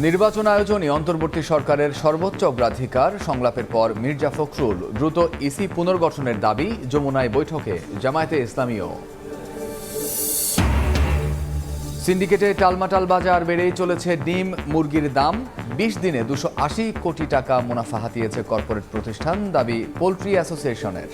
নির্বাচন আয়োজনে অন্তর্বর্তী সরকারের সর্বোচ্চ অগ্রাধিকার। সংলাপের পর মির্জা ফখরুল। দ্রুত ইসি পুনর্গঠনের দাবি। যমুনায় বৈঠকে জামায়াতে ইসলামীও। সিন্ডিকেটে টালমাটাল বাজার, বেড়েই চলেছে ডিম মুরগির দাম। ২০ দিনে ২৮০ কোটি টাকা মুনাফা হাতিয়েছে কর্পোরেট প্রতিষ্ঠান, দাবি পোল্ট্রি অ্যাসোসিয়েশনের।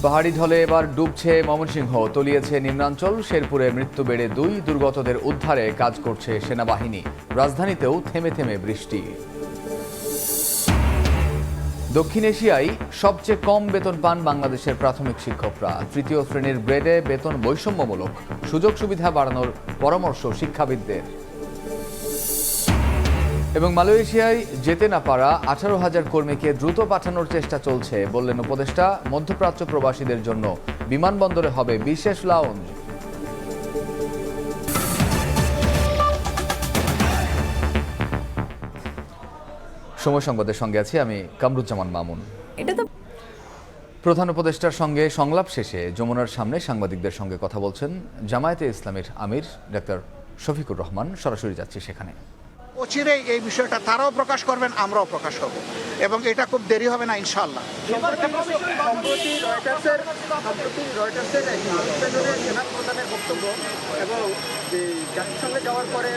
পাহাড়ি ঢলে এবার ডুবছে ময়মনসিংহ, তলিয়েছে নিম্নাঞ্চল। শেরপুরে মৃত্যু বেড়ে ২, দুর্গতদের উদ্ধারে কাজ করছে সেনাবাহিনী। রাজধানীতেও থেমে থেমে বৃষ্টি। দক্ষিণ এশিয়ায় সবচেয়ে কম বেতন পান বাংলাদেশের প্রাথমিক শিক্ষকরা। তৃতীয় শ্রেণীর গ্রেডে বেতন বৈষম্যমূলক। সুযোগ সুবিধা বাড়ানোর পরামর্শ শিক্ষাবিদদের। এবং মালয়েশিয়ায় যেতে না পারা ১৮,০০০ কর্মীকে দ্রুত পাঠানোর চেষ্টা চলছে, বললেন উপদেষ্টা। মধ্যপ্রাচ্য প্রবাসীদের জন্য বিমানবন্দরে হবে বিশেষ লাউঞ্জ। সময় সংবাদের সঙ্গে আছি আমি কামরুজ্জামান মামুন। প্রধান উপদেষ্টার সঙ্গে সংলাপ শেষে যমুনার সামনে সাংবাদিকদের সঙ্গে কথা বলছেন জামায়াতে ইসলামীর আমির ডাক্তার শফিকুর রহমান। সরাসরি যাচ্ছি সেখানে। অচিরেই এই বিষয়টা তারাও প্রকাশ করবেন, আমরাও প্রকাশ করব, এবং এটা খুব দেরি হবে না ইনশাআল্লাহ। প্রধানের বক্তব্য এবং জাতিসংঘে যাওয়ার পরে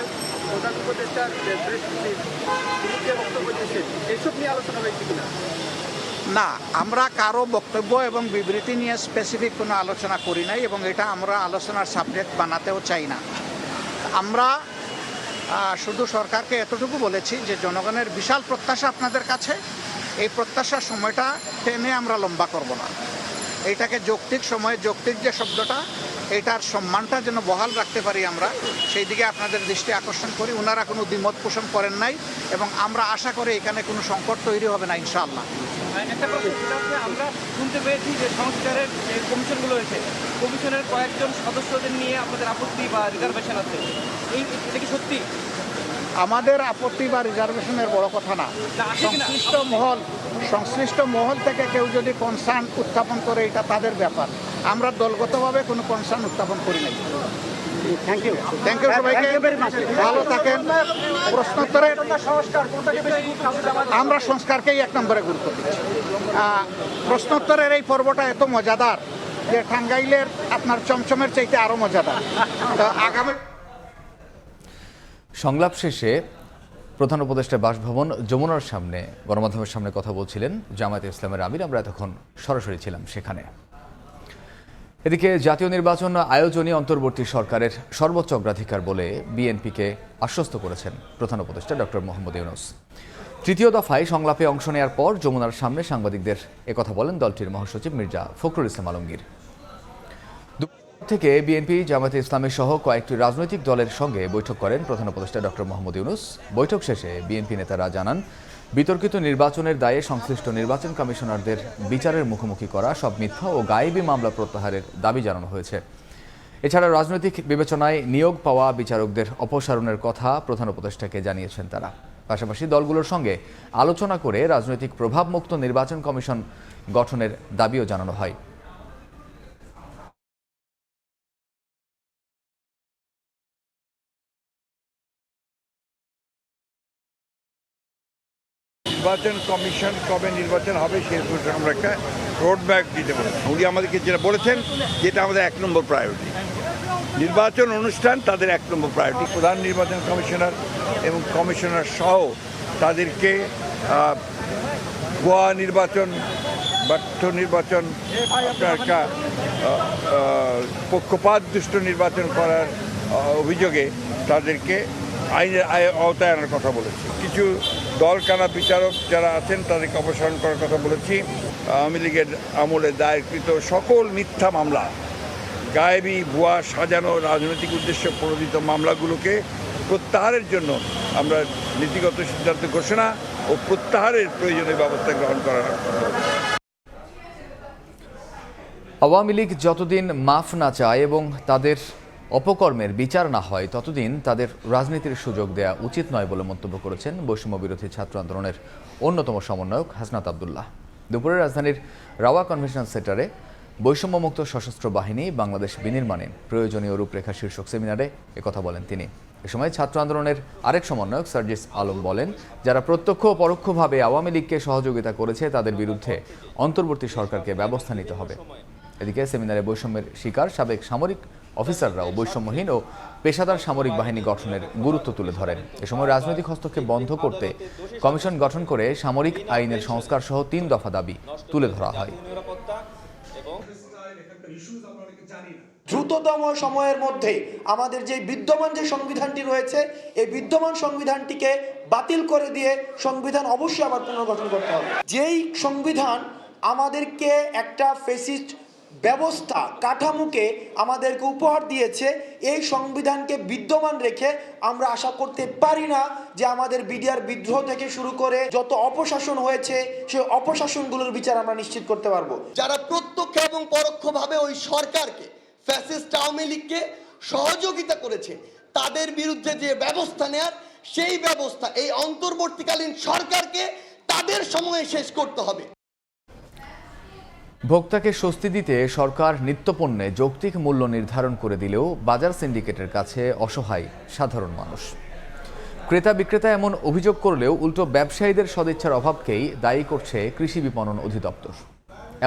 প্রধান উপদেষ্টার বক্তব্য দিয়েছেন, এইসব নিয়ে আলোচনা হয়েছে কিনা? না, আমরা কারো বক্তব্য এবং বিবৃতি নিয়ে স্পেসিফিক কোনো আলোচনা করি নাই, এবং এটা আমরা আলোচনার সাবজেক্ট বানাতেও চাই না। আমরা শুধু সরকারকে এতটুকু বলেছি যে জনগণের বিশাল প্রত্যাশা আপনাদের কাছে, এই প্রত্যাশার সময়টা টেনে আমরা লম্বা করব না। এইটাকে যৌক্তিক সময়ে, যৌক্তিক যে শব্দটা, এটার সম্মানটা যেন বহাল রাখতে পারি আমরা, সেই দিকে আপনাদের দৃষ্টি আকর্ষণ করি। ওনারা কোনো দ্বিমত পোষণ করেন নাই, এবং আমরা আশা করি এখানে কোনো সংকট তৈরি হবে না ইনশাআল্লাহ। আমরা শুনতে পেয়েছি যে সংস্কারের যে কমিশনগুলো হয়েছে, কমিশনের কয়েকজন সদস্যদের নিয়ে আপনাদের আপত্তি বা রিজার্ভেশন আছে, এটা কি সত্যি? আমাদের আপত্তি বা রিজার্ভেশনের বড় কথা না। সংশ্লিষ্ট মহল থেকে কেউ যদি কনসার্ন উত্থাপন করে, এটা তাদের ব্যাপার। আমরা দলগতভাবে কোনো কনসার্ন উত্থাপন করি নাই। থ্যাংক ইউ সবাইকে, ভালো থাকেন। প্রশ্নোত্তরে আমরা সংস্কারকেই ১ নম্বরে গুরুত্ব দিচ্ছি। প্রশ্নোত্তরের এই পর্বটা এত মজাদার যে টাঙ্গাইলের আপনার চমচমের চাইতে আরো মজাদার। আগামী সংলাপ শেষে প্রধান উপদেষ্টা বাসভবন যমুনার সামনে গণমাধ্যমের সামনে কথা বলছিলেন জামায়াতে ইসলামের আমির। আমরা এতক্ষণ সরাসরি ছিলাম সেখানে। এদিকে জাতীয় নির্বাচন আয়োজনে অন্তর্বর্তী সরকারের সর্বোচ্চ অগ্রাধিকার বলে বিএনপিকে আশ্বস্ত করেছেন প্রধান উপদেষ্টা ডক্টর মোহাম্মদ ইউনূস। তৃতীয় দফায় সংলাপে অংশ নেওয়ার পর যমুনার সামনে সাংবাদিকদের একথা বলেন দলটির মহাসচিব মির্জা ফখরুল ইসলাম আলমগীর। থেকে বিএনপি, জামায়াতে ইসলামী সহ কয়েকটি রাজনৈতিক দলের সঙ্গে বৈঠক করেন প্রধান উপদেষ্টা ডক্টর মোহাম্মদ ইউনূস। বৈঠক শেষে বিএনপি নেতারা জানান, বিতর্কিত নির্বাচনের দায়ে সংশ্লিষ্ট নির্বাচন কমিশনারদের বিচারের মুখোমুখি করা সব মিথ্যা ও গায়েবী মামলা প্রত্যাহারের দাবি জানানো হয়েছে। এছাড়া রাজনৈতিক বিবেচনায় নিয়োগ পাওয়া বিচারকদের অপসারণের কথা প্রধান উপদেষ্টাকে জানিয়েছেন তারা। পাশাপাশি দলগুলোর সঙ্গে আলোচনা করে রাজনৈতিক প্রভাবমুক্ত নির্বাচন কমিশন গঠনের দাবিও জানানো হয়। নির্বাচন কমিশন কবে নির্বাচন হবে সে আমরা একটা রোড ম্যাপ দিতে পারি। উনি আমাদেরকে যেটা বলেছেন, যেটা আমাদের ১ নম্বর প্রায়োরিটি, নির্বাচন অনুষ্ঠান তাদের 1 নম্বর প্রায়োরিটি। প্রধান নির্বাচন কমিশনার এবং কমিশনার সহ তাদেরকে ভুয়া নির্বাচন, ব্যর্থ নির্বাচন, আপনার একটা পক্ষপাত দুষ্ট নির্বাচন করার অভিযোগে তাদেরকে আইনের আওতায় আনার কথা বলেছি। কিছু দলকানা বিচারক যারা আছেন তাদেরকে অপসারণ করার কথা বলেছি। আওয়ামী লীগের আমলে দায়েরকৃত সকল মিথ্যা মামলা, গায়েবী, ভুয়া, সাজানো, রাজনৈতিক উদ্দেশ্যে প্রণোদিত মামলাগুলোকে প্রত্যাহারের জন্য আমরা নীতিগত সিদ্ধান্ত ঘোষণা ও প্রত্যাহারের প্রয়োজনীয় ব্যবস্থা গ্রহণ করার কথা। আওয়ামী লীগ যতদিন মাফ না চায় এবং তাদের অপকর্মের বিচার না হয়, ততদিন তাদের রাজনীতির সুযোগ দেয়া উচিত নয় বলে মন্তব্য করেছেন বৈষম্য বিরোধী ছাত্র আন্দোলনের অন্যতম সমন্বয়ক হাসনাত আব্দুল্লাহ। দুপুরে রাজধানীর রাওয়া কনভেনশন সেন্টারে বৈষম্যমুক্ত সশস্ত্র বাহিনী বাংলাদেশ বিনির্মাণে প্রয়োজনীয় রূপরেখা শীর্ষক সেমিনারে একথা বলেন তিনি। এ সময় ছাত্র আন্দোলনের আরেক সমন্বয়ক সার্জিস আলম বলেন, যারা প্রত্যক্ষ ও পরোক্ষভাবে আওয়ামী লীগকে সহযোগিতা করেছে তাদের বিরুদ্ধে অন্তর্বর্তী সরকারকে ব্যবস্থা নিতে হবে। এদিকে সেমিনারে বৈষম্যের শিকার সাবেক সামরিক অফিসাররাও বৈষম্যহীন ও পেশাদার সামরিক বাহিনী গঠনের গুরুত্ব তুলে ধরেন। এ সময় রাজনৈতিক হস্তক্ষেপ বন্ধ করতে কমিশন গঠন করে সামরিক আইনের সংস্কার সহ 3 দফা দাবি তুলে ধরা হয়। দ্রুততম সময়ের মধ্যে আমাদের যে বিদ্যমান যে সংবিধানটি রয়েছে এই বিদ্যমান সংবিধানটিকে বাতিল করে দিয়ে সংবিধান অবশ্যই আবার পুনর্গঠন করতে হবে। যেই সংবিধান আমাদেরকে একটা ফ্যাসিস্ট ব্যবস্থা কাঠামোকে আমাদেরকে উপহার দিয়েছে, এই সংবিধানকে বিদ্যমান রেখে আমরা আশা করতে পারি না যে আমাদের বিডিআর বিদ্রোহ থেকে শুরু করে যত অপশাসন হয়েছে সেই অপশাসনগুলোর বিচার আমরা নিশ্চিত করতে পারবো। যারা প্রত্যক্ষ এবং পরোক্ষভাবে ওই সরকারকে ফ্যাসিস্ট আওয়ামী লীগকে সহযোগিতা করেছে তাদের বিরুদ্ধে যে ব্যবস্থা নেয়ার সেই ব্যবস্থা এই অন্তর্বর্তীকালীন সরকারকে তাদের সময়ে শেষ করতে হবে। ভোক্তাকে স্বস্তি দিতে সরকার নিত্যপণ্যে যৌক্তিক মূল্য নির্ধারণ করে দিলেও বাজার সিন্ডিকেটের কাছে অসহায় সাধারণ মানুষ। ক্রেতা বিক্রেতা এমন অভিযোগ করলেও উল্টো ব্যবসায়ীদের সদিচ্ছার অভাবকেই দায়ী করছে কৃষি বিপণন অধিদপ্তর।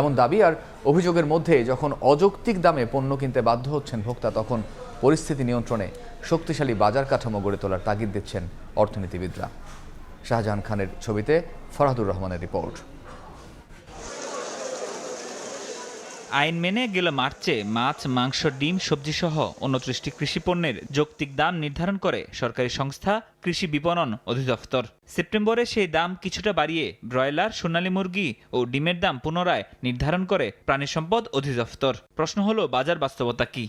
এমন দাবি আর অভিযোগের মধ্যে যখন অযৌক্তিক দামে পণ্য কিনতে বাধ্য হচ্ছেন ভোক্তা, তখন পরিস্থিতি নিয়ন্ত্রণে শক্তিশালী বাজার কাঠামো গড়ে তোলার তাগিদ দিচ্ছেন অর্থনীতিবিদরা। শাহজাহান খানের ছবিতে ফরহাদুর রহমানের রিপোর্ট। আইন মেনে গেল মার্চে মাছ, মাংস, ডিম, সবজি সহ 29টি কৃষি পণ্যের যৌক্তিক দাম নির্ধারণ করে সরকারি সংস্থা কৃষি বিপণন অধিদপ্তর। সেপ্টেম্বরে সেই দাম কিছুটা বাড়িয়ে ব্রয়লার, সোনালী মুরগি ও ডিমের দাম পুনরায় নির্ধারণ করে প্রাণী সম্পদ অধিদপ্তর। প্রশ্ন হলো, বাজার বাস্তবতা কি?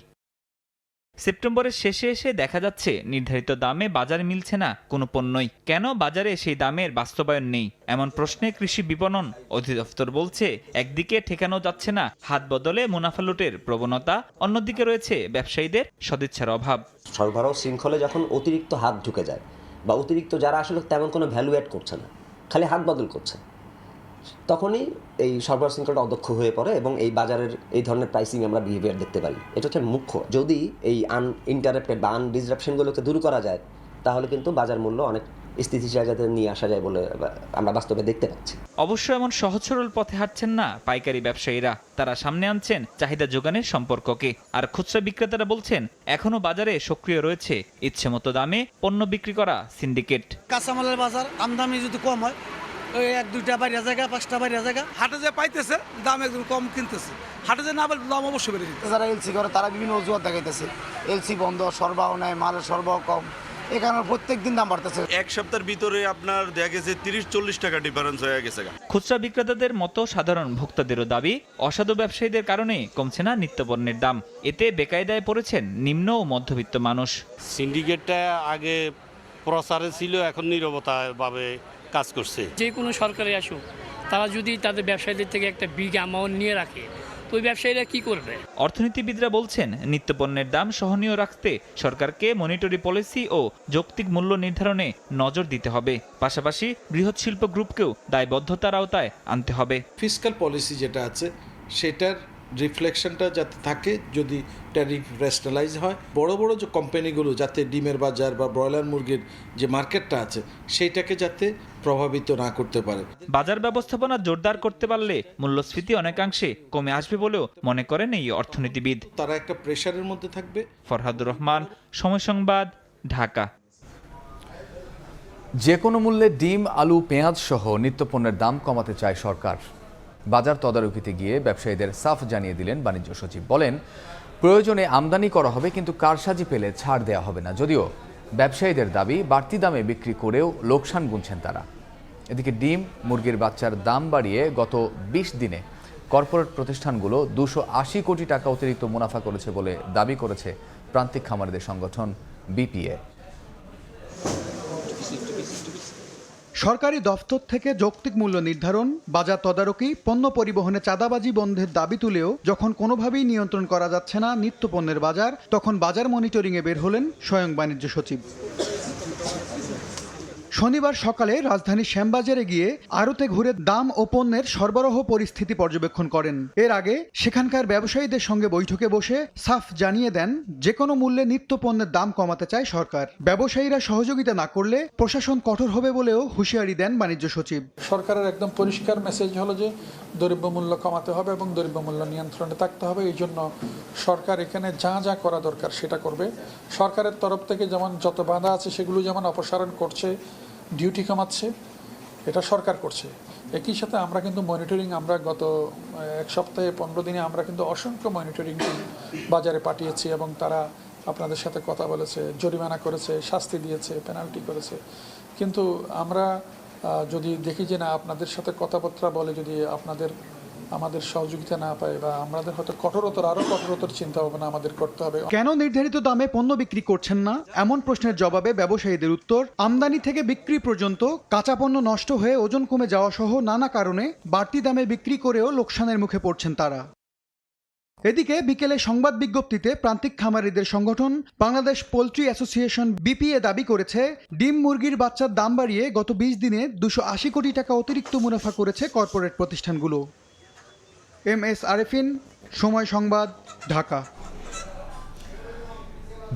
সেপ্টেম্বরের শেষে এসে দেখা যাচ্ছে নির্ধারিত দামে বাজারে মিলছে না কোনো পণ্যই। কেন বাজারে সেই দামের বাস্তবায়ন নেই? এমন প্রশ্নে কৃষি বিপণন অধিদপ্তর বলছে, একদিকে ঠেকানো যাচ্ছে না হাত বদলে মুনাফা লুটের প্রবণতা, অন্যদিকে রয়েছে ব্যবসায়ীদের সদিচ্ছার অভাব। সরবরাহ শৃঙ্খলে যখন অতিরিক্ত হাত ঢুকে যায় বা অতিরিক্ত যারা আসলে তেমন কোনো ভ্যালু অ্যাড করছে না, খালি হাত বদল করছে, তখনই এই সরবরাহ শৃঙ্খলটা অদক্ষ হয়ে পড়ে এবং এই বাজারের এই ধরনের প্রাইসিং আমরা বিহেভিয়ার দেখতে পারি। এটা হচ্ছে মুখ্য। যদি এই আনইন্টারাপ্টেড বা আনডিসরাপশনগুলোকে দূর করা যায় তাহলে কিন্তু বাজার মূল্য অনেক স্থিতিশীলতাতে নিয়ে আসা যায় বলে আমরা বাস্তবে দেখতে পাচ্ছি। অবশ্য এমন সহজ সরল পথে হাঁটছেন না পাইকারি ব্যবসায়ীরা। তারা সামনে আনছেন চাহিদা যোগানের সম্পর্ককে। আর খুচরা বিক্রেতারা বলছেন, এখনো বাজারে সক্রিয় রয়েছে ইচ্ছেমতো দামে পণ্য বিক্রি করা সিন্ডিকেট। কাঁচামালের বাজার আমদানি যদি কম হয়, ওই 1-2টা বাইরের জায়গা, 5টা বাইরের জায়গা, হাটে যে পাইতেছে দাম একদম কম কিনতেছে, হাটে যে না পাইলে দাম অবশ্যই বেড়ে যেতে। যারা এলসি করে তারা বিভিন্ন অজুহাত দেখাইতেছে, এলসি বন্ধ, সরবরাহ নেই, মালের সরবরাহ কম, এখানে প্রত্যেক দিন দাম বাড়তেছে। এক সপ্তাহের ভিতরে আপনার দেখা গেছে 30-40 টাকা ডিফারেন্স হয়ে গেছে। খুচরা বিক্রেতাদের মতো সাধারণ ভোক্তাদেরও দাবি, অসাধু ব্যবসায়ীদের কারণে কমছে না নিত্যপণ্যের দাম। এতে বেকায়দায় পড়েছেন নিম্ন ও মধ্যবিত্ত মানুষ। সিন্ডিকেটটা আগে প্রচারে ছিল, এখন নীরবতাভাবে কাজ করছে। যে কোনো সরকারে আসুক, তারা যদি তাদের ব্যবসায়ীদের থেকে একটা বিগ অ্যামাউন্ট নিয়ে রাখে, তো ওই ব্যবসায়ীরা কি করবে? অর্থনীতিবিদরা বলছেন, নিত্যপণ্যের দাম সহনীয় রাখতে সরকারকে মনিটরি পলিসি ও যৌক্তিক মূল্য নির্ধারণে নজর দিতে হবে। পাশাপাশি বৃহৎ শিল্প গ্রুপকেও দায়বদ্ধতার আওতায় আনতে হবে। ফিসক্যাল পলিসি যেটা আছে সেটার রিফ্লেকশনটা যাতে থাকে, যদি ট্যারিফ রেস্টালাইজ হয়, বড় বড় যে কোম্পানিগুলো যাতে ডিমের বাজার বা ব্রয়লার মুরগির যে মার্কেটটা আছে সেইটাকে যাতে প্রভাবিত না করতে পারে। বাজার ব্যবস্থাপনা জোরদার করতে পারলে মূল্যস্ফীতি অনেকাংশে কমে আসবে বলেও মনে করেন এই অর্থনীতিবিদ। তারা একটা প্রেশারের মধ্যে থাকবে। ফরহাদুর রহমান, সময় সংবাদ, ঢাকা। যে কোনো মূল্যে ডিম, আলু, পেঁয়াজ সহ নিত্যপণ্যের দাম কমাতে চায় সরকার। বাজার তদারকিতে গিয়ে ব্যবসায়ীদের সাফ জানিয়ে দিলেন বাণিজ্য সচিব। বলেন, প্রয়োজনে আমদানি করা হবে, কিন্তু কারসাজি পেলে ছাড় দেওয়া হবে না। যদিও ব্যবসায়ীদের দাবি, বাড়তি দামে বিক্রি করেও লোকসান গুনছেন তারা। এদিকে ডিম, মুরগির বাচ্চার দাম বাড়িয়ে গত 20 দিনে কর্পোরেট প্রতিষ্ঠানগুলো 280 কোটি টাকা অতিরিক্ত মুনাফা করেছে বলে দাবি করেছে প্রান্তিক খামারিদের সংগঠন বিপিএ। সরকারি দফতর থেকে যৌক্তিক মূল্য নির্ধারণ, বাজার তদারকি, পণ্য পরিবহনে চাঁদাবাজি বন্ধের দাবি তুলেও যখন কোনোভাবেই নিয়ন্ত্রণ করা যাচ্ছে না নিত্যপণ্যের বাজার, তখন বাজার মনিটরিংয়ে বের হলেন স্বয়ং বাণিজ্য সচিব। শনিবার সকালে রাজধানীর শ্যামবাজারে গিয়ে আড়তে ঘুরে দাম ও পণ্যের সরবরাহ পরিস্থিতি পর্যবেক্ষণ করেন। এর আগে সেখানকার ব্যবসায়ীদের সঙ্গে বৈঠকে বসে সাফ জানিয়ে দেন যে কোনো মূল্যে নিত্য পণ্যের দাম কমাতে চায় সরকার। ব্যবসায়ীরা সহযোগিতা না করলে প্রশাসন কঠোর হবে বলেও হুঁশিয়ারি দেন বাণিজ্য সচিব। সরকারের একদম পরিষ্কার মেসেজ হলো যে দ্রব্যমূল্য কমাতে হবে এবং দ্রব্যমূল্য নিয়ন্ত্রণে থাকতে হবে। এই জন্য সরকার এখানে যা যা করা দরকার সেটা করবে। সরকারের তরফ থেকে যেমন যত বাধা আছে সেগুলো যেমন অপসারণ করছে, ডিউটি কমাচ্ছে, এটা সরকার করছে। একই সাথে আমরা কিন্তু মনিটরিং, আমরা গত এক সপ্তাহে 15 দিনে আমরা কিন্তু অসংখ্য মনিটরিং বাজারে পাঠিয়েছি এবং তারা আপনাদের সাথে কথা বলেছে, জরিমানা করেছে, শাস্তি দিয়েছে, পেনাল্টি করেছে। কিন্তু আমরা যদি দেখি যে না আপনাদের সাথে কথাবার্তা বলে যদি আমাদের সহযোগিতা না পায় বা আমাদের হয়তো আরো কঠোরতর চিন্তা ভাবনা আমাদের করতে হবে। কেন নির্ধারিত দামে পণ্য বিক্রি করছেন না এমন প্রশ্নের জবাবে ব্যবসায়ীদের উত্তর, আমদানি থেকে বিক্রি পর্যন্ত কাঁচা পণ্য নষ্ট হয়ে ওজন কমে যাওয়া সহ নানা কারণে বাড়তি দামে বিক্রি করেও লোকসানের মুখে পড়ছেন তারা। এদিকে বিকেলে সংবাদ বিজ্ঞপ্তিতে প্রান্তিক খামারিদের সংগঠন বাংলাদেশ পোল্ট্রি অ্যাসোসিয়েশন বিপিএ দাবি করেছে, ডিম মুরগির বাচ্চার দাম বাড়িয়ে গত 20 দিনে 280 কোটি টাকা অতিরিক্ত মুনাফা করেছে কর্পোরেট প্রতিষ্ঠানগুলো। MS আরেফিন, সময় সংবাদ, ঢাকা।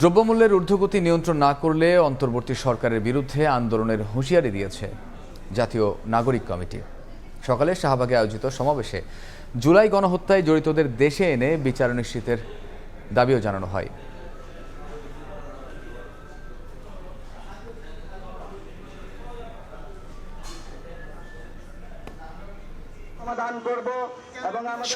দ্রব্যমূল্যের ঊর্ধ্বগতি নিয়ন্ত্রণ না করলে অন্তর্বর্তী সরকারের বিরুদ্ধে আন্দোলনের হুঁশিয়ারি দিয়েছে জাতীয় নাগরিক কমিটি। সকালে শাহবাগে আয়োজিত সমাবেশে জুলাই গণহত্যায় জড়িতদের দেশে এনে বিচার নিশ্চিতের দাবিও জানানো হয়।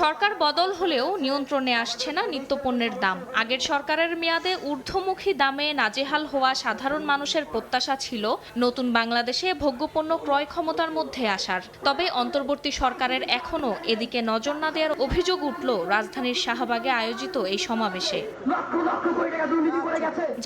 সরকার বদল হলেও নিয়ন্ত্রণে আসছে না নিত্যপণ্যের দাম। আগের সরকারের মেয়াদে ঊর্ধ্বমুখী দামে নাজেহাল হওয়া সাধারণ মানুষের প্রত্যাশা ছিল নতুন বাংলাদেশে ভোগ্যপণ্য ক্রয় ক্ষমতার মধ্যে আসার। তবে অন্তর্বর্তী সরকারের এখনও এদিকে নজর না দেওয়ার অভিযোগ উঠল রাজধানীর শাহবাগে আয়োজিত এই সমাবেশে।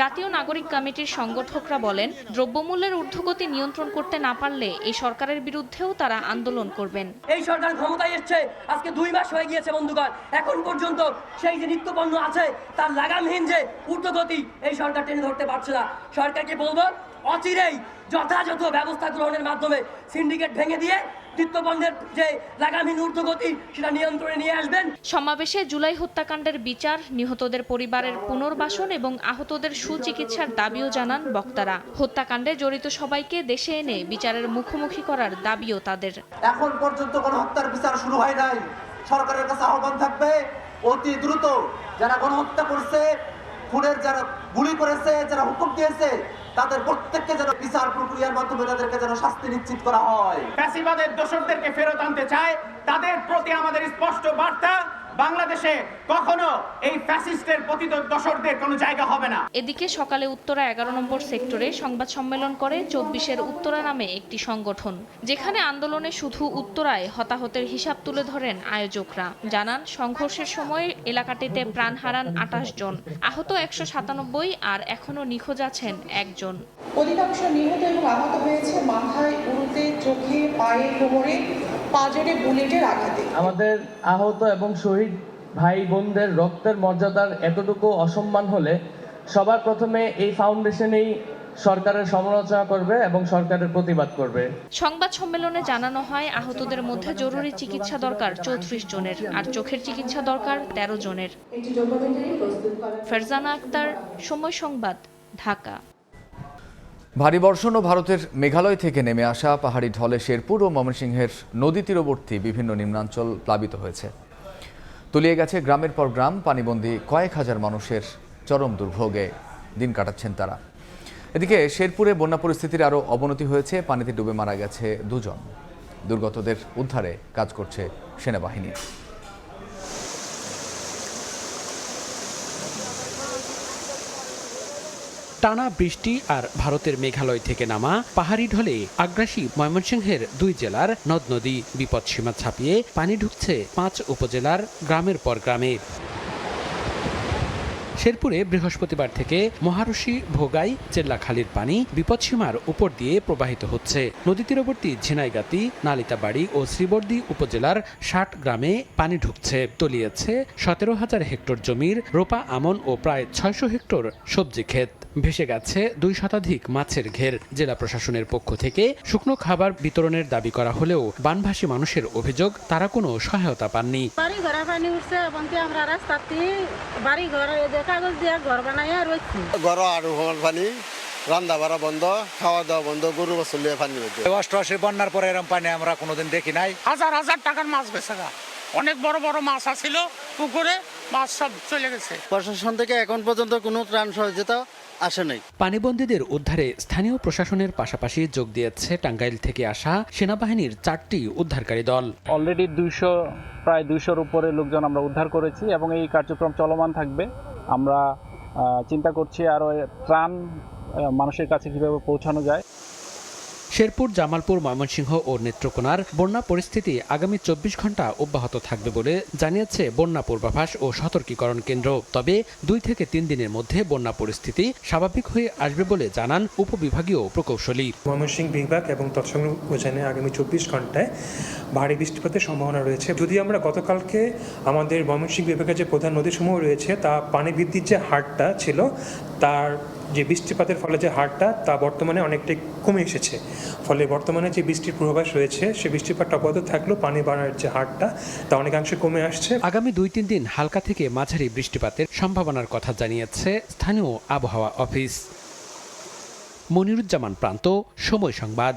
জাতীয় নাগরিক কমিটির সংগঠকরা বলেন, দ্রব্যমূল্যের ঊর্ধ্বগতি নিয়ন্ত্রণ করতে না পারলে এই সরকারের বিরুদ্ধেও তারা আন্দোলন করবেন। এই সরকার ক্ষমতায় এসছে আজকে 2 মাস হয়ে গিয়েছে বন্ধুগণ, এখন পর্যন্ত সেই যে নিত্যপণ্য আছে তার লাগামহীন যে ঊর্ধ্বগতি এই সরকার টেনে ধরতে পারছে না। সরকারকে বলবো অচিরেই যথাযথ ব্যবস্থা গ্রহণের মাধ্যমে সিন্ডিকেট ভেঙে দিয়ে নিত্যপণ্যের যে লাগামহীন ঊর্ধ্বগতি সেটা নিয়ন্ত্রণে নিয়ে আসবেন। সমাবেশে জুলাই হত্যাকাণ্ডের বিচার, নিহতদের পরিবারের পুনর্বাসন এবং আহতদের সুচিকিৎসার দাবিও জানান বক্তারা। হত্যাকাণ্ডে জড়িত সবাইকে দেশে এনে বিচারের মুখোমুখি করার দাবিও তাদের। এখন পর্যন্ত কোনো হত্যার বিচার শুরু হয় নাই। সরকারের কাছে আহ্বান থাকবে অতি দ্রুত যারা গণহত্যা করছে, খুনের যারা গুলি করেছে, যারা হুকুম দিয়েছে তাদের প্রত্যেককে যেন বিচার প্রক্রিয়ার মাধ্যমে তাদেরকে যেন শাস্তি নিশ্চিত করা হয়। ফ্যাসিবাদের দোষরদেরকে ফেরত আনতে চায়, তাদের প্রতি আমাদের স্পষ্ট বার্তা, বাংলাদেশে কখনো এই ফ্যাসিস্টের পতিত দোষরদের কোনো জায়গা হবে না। এদিকে সকালে উত্তরা 11 নম্বর সেক্টরে সংবাদ সম্মেলন করে 24-এর উত্তরা নামে একটি সংগঠন, যেখানে আন্দোলনে শুধু উত্তরায় হতাহতের হিসাব তুলে ধরেন আয়োজকরা। জানান, সংঘর্ষের সময় এলাকাটিতে প্রাণ হারান 28 জন, আহত 197 আর এখনও নিখোঁজ আছেন 1 জন। অধিকাংশ নিহত এবং আহত হয়েছে মাথায়, উরুতে, চোখে, পায়ে, কোমরে, পাজরে বুলেটের আঘাতে। আমাদের আহত এবং শহীদ ভাই বোনদের রক্তের মর্যাদার এতটুকু অসম্মান হলে সবার প্রথমে এই ফাউন্ডেশনেই সরকারের সমালোচনা করবে এবং সরকারের প্রতিবাদ করবে। সংবাদ সম্মেলনে জানানো হয়, আহতদের মধ্যে জরুরি চিকিৎসা দরকার 34 জনের আর চোখের চিকিৎসা দরকার 13 জনের। ফারজানা আক্তার, সময় সংবাদ, ঢাকা। ভারী বর্ষণ ও ভারতের মেঘালয় থেকে নেমে আসা পাহাড়ি ঢলে শেরপুর ও ময়মনসিংহের নদী তীরবর্তী বিভিন্ন নিম্নাঞ্চল প্লাবিত হয়েছে। তলিয়ে গেছে গ্রামের পর গ্রাম, পানিবন্দী কয়েক হাজার মানুষের চরম দুর্ভোগে দিন কাটাচ্ছেন তারা। এদিকে শেরপুরে বন্যা পরিস্থিতির আরও অবনতি হয়েছে, পানিতে ডুবে মারা গেছে 2 জন। দুর্গতদের উদ্ধারে কাজ করছে সেনাবাহিনী। টানা বৃষ্টি আর ভারতের মেঘালয় থেকে নামা পাহাড়ি ঢলে আগ্রাসী ময়মনসিংহের 2 জেলার নদ নদী বিপদসীমা ছাপিয়ে পানি ঢুকছে 5 উপজেলার গ্রামের পর গ্রামে। শেরপুরে বৃহস্পতিবার থেকে মহারশী, ভোগাই, চেল্লাখালীর পানি বিপদসীমার উপর দিয়ে প্রবাহিত হচ্ছে। নদী তীরবর্তী ঝিনাইগাতি, নালিতাবাড়ি ও শ্রীবর্দী উপজেলার 60 গ্রামে পানি ঢুকছে। তলিয়েছে 17,000 হেক্টর জমির রোপা আমন ও প্রায় 600 হেক্টর সবজি ক্ষেত। ভেসে গেছে 2 শতাধিক মাছের ঘের। জেলা প্রশাসনের পক্ষ থেকে শুকনো খাবার বিতরণের দাবি করা হলেও বানভাসী মানুষের অভিযোগ তারা কোনো সহায়তা পাননি। বাড়ি ঘর পানি উঠছে এবং আমরা রাস্তাতে বাড়ি ঘর কাগজ দিয়ে ঘর বানাইয়া রয়েছি। ঘর আর পানি, রান্না বাড়া বন্ধ, খাওয়া দাওয়া বন্ধ, গরু বছর পানি হচ্ছে। অষ্টআশি বন্যার পরে এরকম পানি আমরা কোনোদিন দেখি নাই। হাজার হাজার টাকার মাছ বেচে গা, অনেক বড় বড় মাছ আছিল পুকুরে, মাছ সব চলে গেছে। প্রশাসন থেকে এখন পর্যন্ত কোনো ত্রাণ সহযোগিতা আসে নাই। পানিবন্দীদের উদ্ধারে স্থানীয় প্রশাসনের পাশাপাশি যোগ দিয়েছে টাঙ্গাইল থেকে আসা সেনাবাহিনীর 4টি উদ্ধারকারী দল। অলরেডি প্রায় 200-র উপরে লোকজন আমরা উদ্ধার করেছি এবং এই কার্যক্রম চলমান থাকবে। আমরা চিন্তা করছি আরও ত্রাণ মানুষের কাছে কিভাবে পৌঁছানো যায়। শেরপুর, জামালপুর, ময়মনসিংহ ও নেত্রকোনার বন্যা পরিস্থিতি আগামী 24 ঘন্টা অব্যাহত থাকবে বলে জানিয়েছে বন্যা পূর্বাভাস ও সতর্কীকরণ কেন্দ্র। তবে 2 থেকে 3 দিনের মধ্যে বন্যা পরিস্থিতি স্বাভাবিক হয়ে আসবে বলে জানান উপবিভাগীয় প্রকৌশলী। ময়মনসিংহ বিভাগ এবং তৎসংলগ্ন উপজেলায় আগামী 24 ঘন্টায় ভারী বৃষ্টিপাতের সম্ভাবনা রয়েছে। যদি আমরা গতকালকে আমাদের ময়মনসিংহ বিভাগের যে প্রধান নদীসমূহ রয়েছে তা পানি বৃদ্ধির যে হারটা ছিল, তার যে বৃষ্টিপাতের ফলে যে হারটা তা বর্তমানে অনেকটাই কমে এসেছে। ফলে বর্তমানে যে বৃষ্টির পূর্বাভাস রয়েছে সে বৃষ্টিপাতটা অব্যাহত থাকলেও পানি বাড়ার যে হারটা তা অনেকাংশে কমে আসছে। আগামী 2-3 দিন হালকা থেকে মাঝারি বৃষ্টিপাতের সম্ভাবনার কথা জানিয়েছে স্থানীয় আবহাওয়া অফিস। মনিরুজ্জামান প্রান্ত, সময় সংবাদ।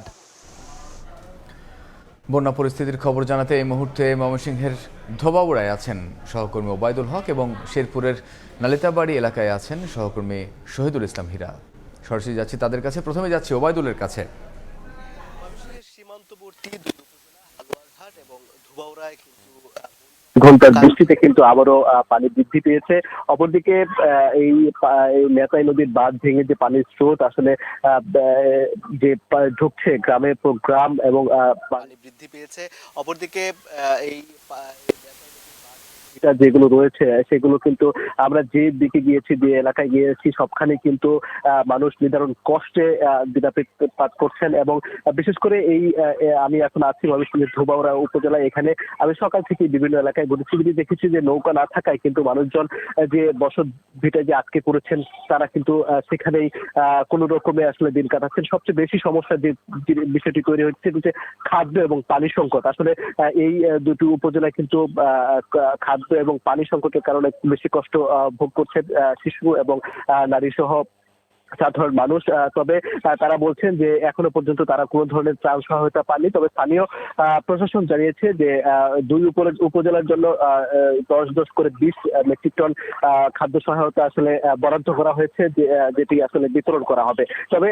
বন্যা পরিস্থিতির খবর জানাতে এই মুহূর্তে ময়মনসিংহের ধোবাউড়ায় আছেন সহকর্মী ওবায়দুল হক এবং শেরপুরের নালিতাবাড়ি এলাকায় আছেন সহকর্মী শহীদুল ইসলাম হীরা। সরাসরি যাচ্ছি তাদের কাছে। প্রথমে যাচ্ছি ওবায়দুলের কাছে। সীমান্তবর্তী দুই উপজেলা হালুয়াঘাট এবং ধোবাউড়ায় ঘন্টার বৃষ্টিতে কিন্তু আবারও পানি বৃদ্ধি পেয়েছে। অপরদিকে এই নেতাই নদীর বাঁধ ভেঙে যে পানির স্রোত আসলে যে ঢুকছে গ্রামে গ্রাম এবং পানি বৃদ্ধি পেয়েছে। অপরদিকে এই যেগুলো রয়েছে সেগুলো কিন্তু আমরা যে দিকে গিয়েছি, যে এলাকায় গিয়েছি, সবখানে কিন্তু মানুষ নির্ধারণ কষ্টে দিনাতিপাত করছেন। এবং বিশেষ করে এই আমি এখন আছি ময়মনসিংহের ধোবাউড়া উপজেলায়। এখানে আমি সকাল থেকে বিভিন্ন এলাকায় ঘুরেছি, দেখেছি যে নৌকা না থাকায় কিন্তু মানুষজন যে বসত ভিটায় যে আটকে পড়েছেন তারা কিন্তু সেখানেই কোনো রকমে আসলে দিন কাটাচ্ছেন। সবচেয়ে বেশি সমস্যা যে বিষয়টি তৈরি হচ্ছে যে খাদ্য এবং পানি সংকট। আসলে এই দুটি উপজেলায় কিন্তু খাদ্য এবং পানি সংকটের কারণে বেশি কষ্ট ভোগ করছে শিশু এবং নারী সহ সাধারণ মানুষ। তবে তারা বলছেন যে এখনো পর্যন্ত তারা কোনো ধরনের ত্রাণ সহায়তা পাননি। তবে স্থানীয় প্রশাসন জানিয়েছে যে 2 উপজেলার জন্য 10 করে 20 মেট্রিক টন খাদ্য সহায়তা আসলে বরাদ্দ করা হয়েছে, যেটি আসলে বিতরণ করা হবে। তবে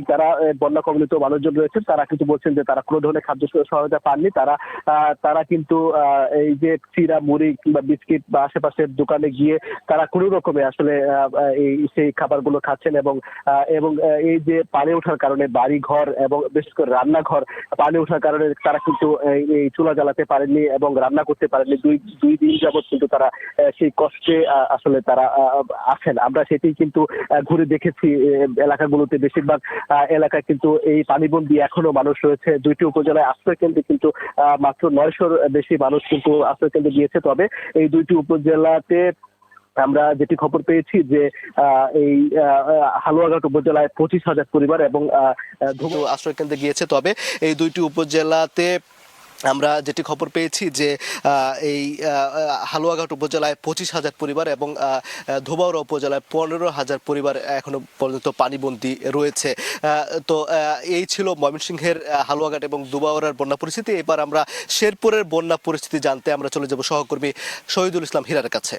যারা বন্যা কবলিত মানুষজন রয়েছেন তারা কিন্তু বলছেন যে তারা কোনো ধরনের খাদ্য সহায়তা পাননি। তারা কিন্তু এই যে চিরা, মুড়ি কিংবা বিস্কিট বা আশেপাশের দোকানে গিয়ে তারা কোনো রকমে আসলে সেই খাবারগুলো খাচ্ছেন। এবং এই যে পানি ওঠার কারণে বাড়ি ঘর এবং বিশেষ করে রান্নাঘর পানি ওঠার কারণে তারা কিন্তু এই চুলা জ্বালাতে পারেননি এবং রান্না করতে পারেননি। দুই দিন যাবত কিন্তু তারা সেই কষ্টে আসলে তারা আছেন। আমরা সেটি কিন্তু ঘুরে দেখেছি এলাকাগুলোতে। বেশিরভাগ এলাকায় কিন্তু এই পানিবন্দী এখনো মানুষ রয়েছে। 2টি উপজেলায় আশ্রয় কেন্দ্রে কিন্তু মাত্র 900-র বেশি মানুষ কিন্তু আশ্রয় কেন্দ্রে গিয়েছে। তবে এই 2টি উপজেলাতে আমরা যেটি খবর পেয়েছি যে এই হালুয়াঘাট উপজেলায় 25,000 পরিবার এবং আশ্রয় কেন্দ্রে গিয়েছে। তবে এই 2টি উপজেলাতে আমরা যেটি খবর পেয়েছি যে এই হালুয়াঘাট উপজেলায় 25,000 পরিবার এবং ধোবাউড়া উপজেলায় 15,000 পরিবার এখনো পর্যন্ত পানিবন্দী রয়েছে। তো এই ছিল ময়মনসিংহের হালুয়াঘাট এবং ধোবাউড়ার বন্যা পরিস্থিতি। এবার আমরা শেরপুরের বন্যা পরিস্থিতি জানতে আমরা চলে যাব সহকর্মী শহীদুল ইসলাম হীরার কাছে।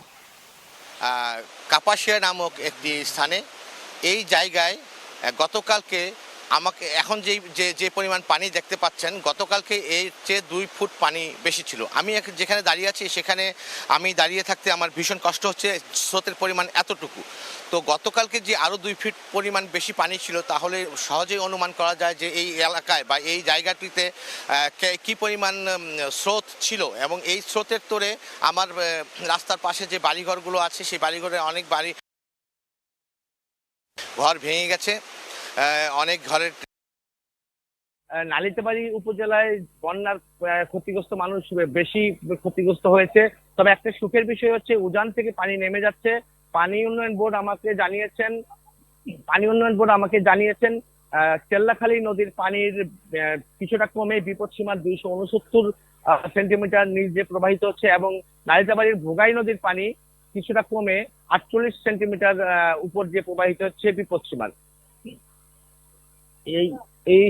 কাপাসিয়া নামক একটি স্থানে এই জায়গায় গতকালকে আমাকে এখন যে পরিমাণ পানি দেখতে পাচ্ছেন, গতকালকে এর চেয়ে 2 ফুট পানি বেশি ছিল। আমি যেখানে দাঁড়িয়ে আছি সেখানে আমি দাঁড়িয়ে থাকতে আমার ভীষণ কষ্ট হচ্ছে, স্রোতের পরিমাণ এতটুকু। তো গতকালকে যে আরও 2 ফিট পরিমাণ বেশি পানি ছিল, তাহলে সহজেই অনুমান করা যায় যে এই এলাকায় বা এই জায়গাটিতে কী পরিমাণ স্রোত ছিল। এবং এই স্রোতের তোড়ে আমার রাস্তার পাশে যে বাড়িঘরগুলো আছে সেই বাড়িঘরে অনেক ঘর ভেঙে গেছে, অনেক ঘরের। নালিতাবাড়ি উপজেলায় বন্যার ক্ষতিগ্রস্ত মানুষ বেশি ক্ষতিগ্রস্ত হয়েছে। তবে একটা সুখের বিষয় হচ্ছে উজান থেকে পানি নেমে যাচ্ছে। পানি উন্নয়ন বোর্ড আমাকে জানিয়েছেন পানি উন্নয়ন বোর্ড আমাকে জানিয়েছেন চেল্লাখালী নদীর পানির কিছুটা কমে বিপদসীমার 269 সেন্টিমিটার নিচে প্রবাহিত হচ্ছে এবং নালিতাবাড়ির ভোগাই নদীর পানি কিছুটা কমে 48 সেন্টিমিটার উপর দিয়ে প্রবাহিত হচ্ছে বিপদসীমার। এই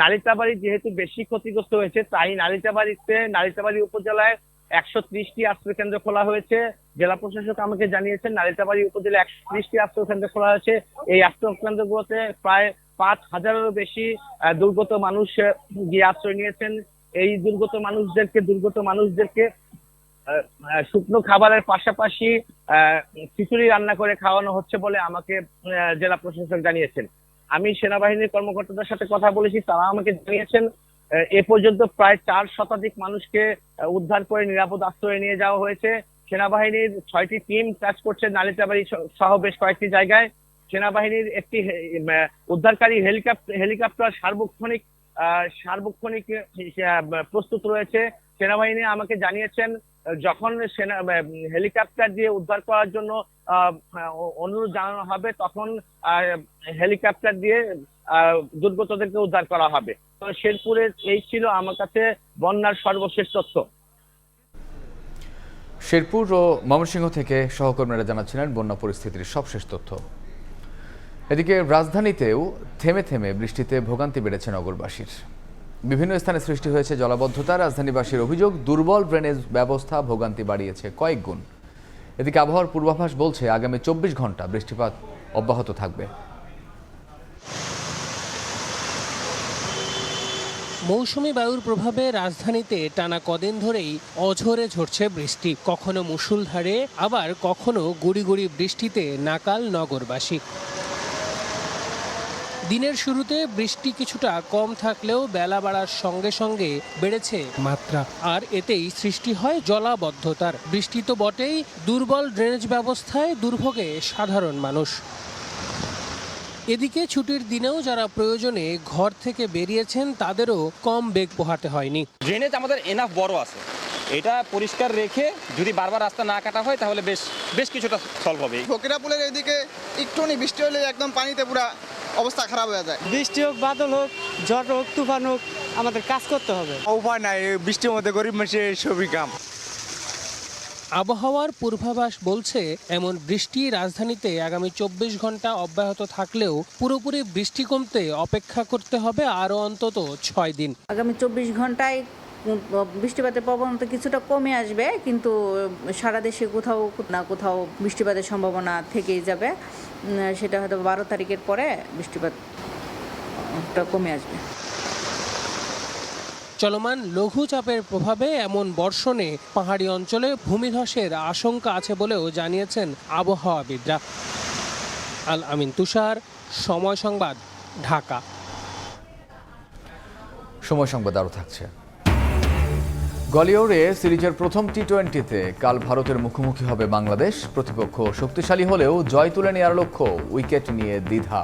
নালিতাবাড়ি যেহেতু বেশি ক্ষতিগ্রস্ত হয়েছে, তাই নালিতাবাড়ি উপজেলায় 130টি আশ্রয় কেন্দ্র খোলা হয়েছে। জেলা প্রশাসক আমাকে জানিয়েছেন নালিতাবাড়ি উপজেলায় 130টি আশ্রয় কেন্দ্র খোলা হয়েছে। এই আশ্রয় কেন্দ্রগুলোতে প্রায় 5000-এরও বেশি দুর্গত মানুষ গিয়ে আশ্রয় নিয়েছেন। এই দুর্গত মানুষদেরকে শুকনো খাবারের পাশাপাশি খিচুড়ি রান্না করে খাওয়ানো হচ্ছে বলে আমাকে জেলা প্রশাসক জানিয়েছেন। আমি সেনাবাহিনীর কর্মকর্তাদের সাথে কথা বলেছি, তারা আমাকে জানিয়েছেন এ পর্যন্ত প্রায় 4 শতাধিক মানুষকে উদ্ধার করে নিরাপদ আশ্রয়ে নিয়ে যাওয়া হয়েছে। সেনাবাহিনীর 6টি টিম কাজ করছে নালিতাবাড়ি সহ বেশ কয়েকটি জায়গায়। সেনাবাহিনীর একটি উদ্ধারকারী হেলিকপ্টার সার্বক্ষণিক প্রস্তুত রয়েছে। সেনাবাহিনী আমাকে জানিয়েছেন যখন হেলিকপ্টার দিয়ে উদ্ধার করার জন্য অনুরোধ জানানো হবে, তখন হেলিকপ্টার দিয়ে দুর্গতদেরকে উদ্ধার করা হবে। তো শেরপুরের এই ছিল আমার কাছে বন্যার সর্বশেষ তথ্য। শেরপুর ও ময়মনসিংহ থেকে সহকর্মীরা জানাচ্ছিলেন বন্যা পরিস্থিতির সবশেষ তথ্য। এদিকে রাজধানীতেও থেমে থেমে বৃষ্টিতে ভোগান্তি বেড়েছে নগরবাসীর। বিভিন্ন স্থানে সৃষ্টি হয়েছে জলাবদ্ধতা। রাজধানীবাসীর অভিযোগ, দুর্বল ড্রেনেজ ব্যবস্থা ভোগান্তি বাড়িয়েছে কয়েক গুণ। এদিকে আবহাওয়ার পূর্বাভাস বলছে আগামী 24 ঘন্টা বৃষ্টিপাত অব্যাহত থাকবে। মৌসুমী বায়ুর প্রভাবে রাজধানীতে টানা কদিন ধরেই অঝরে ঝরছে বৃষ্টি। কখনো মুষলধারে, আবার কখনো গুড়ি গুড়ি বৃষ্টিতে নাকাল নগরবাসী। দিনের শুরুতে বৃষ্টি কিছুটা কম থাকলেও বেলা বাড়ার সঙ্গে সঙ্গে বেড়েছে মাত্রা, আর এতেই সৃষ্টি হয় জলাবদ্ধতার। বৃষ্টি তো বটেই, দুর্বল ড্রেনেজ ব্যবস্থায় দুর্ভোগে সাধারণ মানুষ। এদিকে ছুটির দিনেও যারা প্রয়োজনে ঘর থেকে বেরিয়েছেন তাদেরও কম বেগ পোহাতে হয়নি। ড্রেনেজ আমাদের এনাফ বড় আছে, এটা পরিষ্কার রেখে যদি বারবার রাস্তা না কাটা হয় তাহলে বেশ কিছুটা সলভ হবে। ফকিরাপুলের এদিকে একটুখানি বৃষ্টি হলে একদম পানিতে পুরা অবস্থা খারাপ হয়ে যায়। বৃষ্টি হোক, বাদল হোক, ঝড় হোক, তুফান হোক, আমাদের কাজ করতে হবে। উপায় নাই, বৃষ্টির মধ্যে গরিব মানুষের সবই কাম। আবহাওয়ার পূর্বাভাস বলছে এমন বৃষ্টি রাজধানীতে আগামী 24 ঘন্টা অব্যাহত থাকলেও পুরোপুরি বৃষ্টি কমতে অপেক্ষা করতে হবে আরও অন্তত 6 দিন। আগামী 24 ঘন্টায় বৃষ্টিপাতের প্রবণতা কিছুটা কমে আসবে, কিন্তু সারা দেশে কোথাও না কোথাও বৃষ্টিপাতের সম্ভাবনা থেকেই যাবে। সেটা হয়তো 12 তারিখের পরে বৃষ্টিপাতটা কমে আসবে। চলমান লঘুচাপের প্রভাবে এমন বর্ষণে পাহাড়ি অঞ্চলে ভূমিধসের আশঙ্কা আছে বলেও জানিয়েছেন আবহাওয়াবিদরা। আল আমিন তুষার, সময় সংবাদ, ঢাকা। সময় সংবাদ আরও থাকছে। গলিয়রে সিরিজের প্রথম টি-20তে কাল ভারতের মুখোমুখি হবে বাংলাদেশ। প্রতিপক্ষ শক্তিশালী হলেও জয় তুলে নেওয়ার লক্ষ্য, উইকেট নিয়ে দ্বিধা।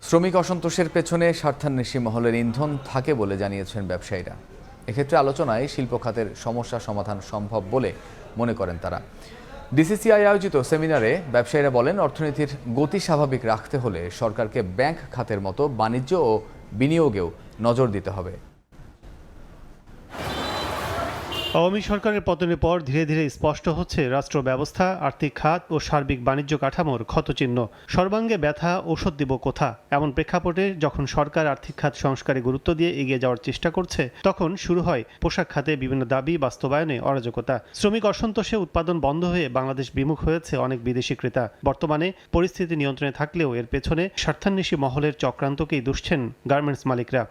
শ্রমিক অসন্তোষের পেছনে স্বার্থান্বেষী মহলের ইন্ধন থাকে বলে জানিয়েছেন ব্যবসায়ীরা। এক্ষেত্রে আলোচনায় শিল্প খাতের সমস্যা সমাধান সম্ভব বলে মনে করেন তারা। ডিসিসিআই আয়োজিত সেমিনারে ব্যবসায়ীরা বলেন, অর্থনীতির গতি স্বাভাবিক রাখতে হলে সরকারকে ব্যাংক খাতের মতো বাণিজ্য ও বিনিয়োগেও নজর দিতে হবে। আওয়ামী সরকারের পতনের পর ধীরে ধীরে স্পষ্ট হচ্ছে রাষ্ট্র ব্যবস্থা, আর্থিক খাত ও সার্বিক বাণিজ্য কাঠামোর ক্ষতচিহ্ন। সর্বাঙ্গে ব্যথা, ঔষধ দিব কোথা? এমন প্রেক্ষাপটে যখন সরকার আর্থিক খাত সংস্কারে গুরুত্ব দিয়ে এগিয়ে যাওয়ার চেষ্টা করছে, তখন শুরু হয় পোশাক খাতে বিভিন্ন দাবি বাস্তবায়নে অরাজকতা। শ্রমিক অসন্তোষে উৎপাদন বন্ধ হয়ে বাংলাদেশ বিমুখ হয়েছে অনেক বিদেশি ক্রেতা। বর্তমানে পরিস্থিতি নিয়ন্ত্রণে থাকলেও এর পেছনে স্বার্থান্বেষী মহলের চক্রান্তকেই দুষছেন গার্মেন্টস মালিকরা।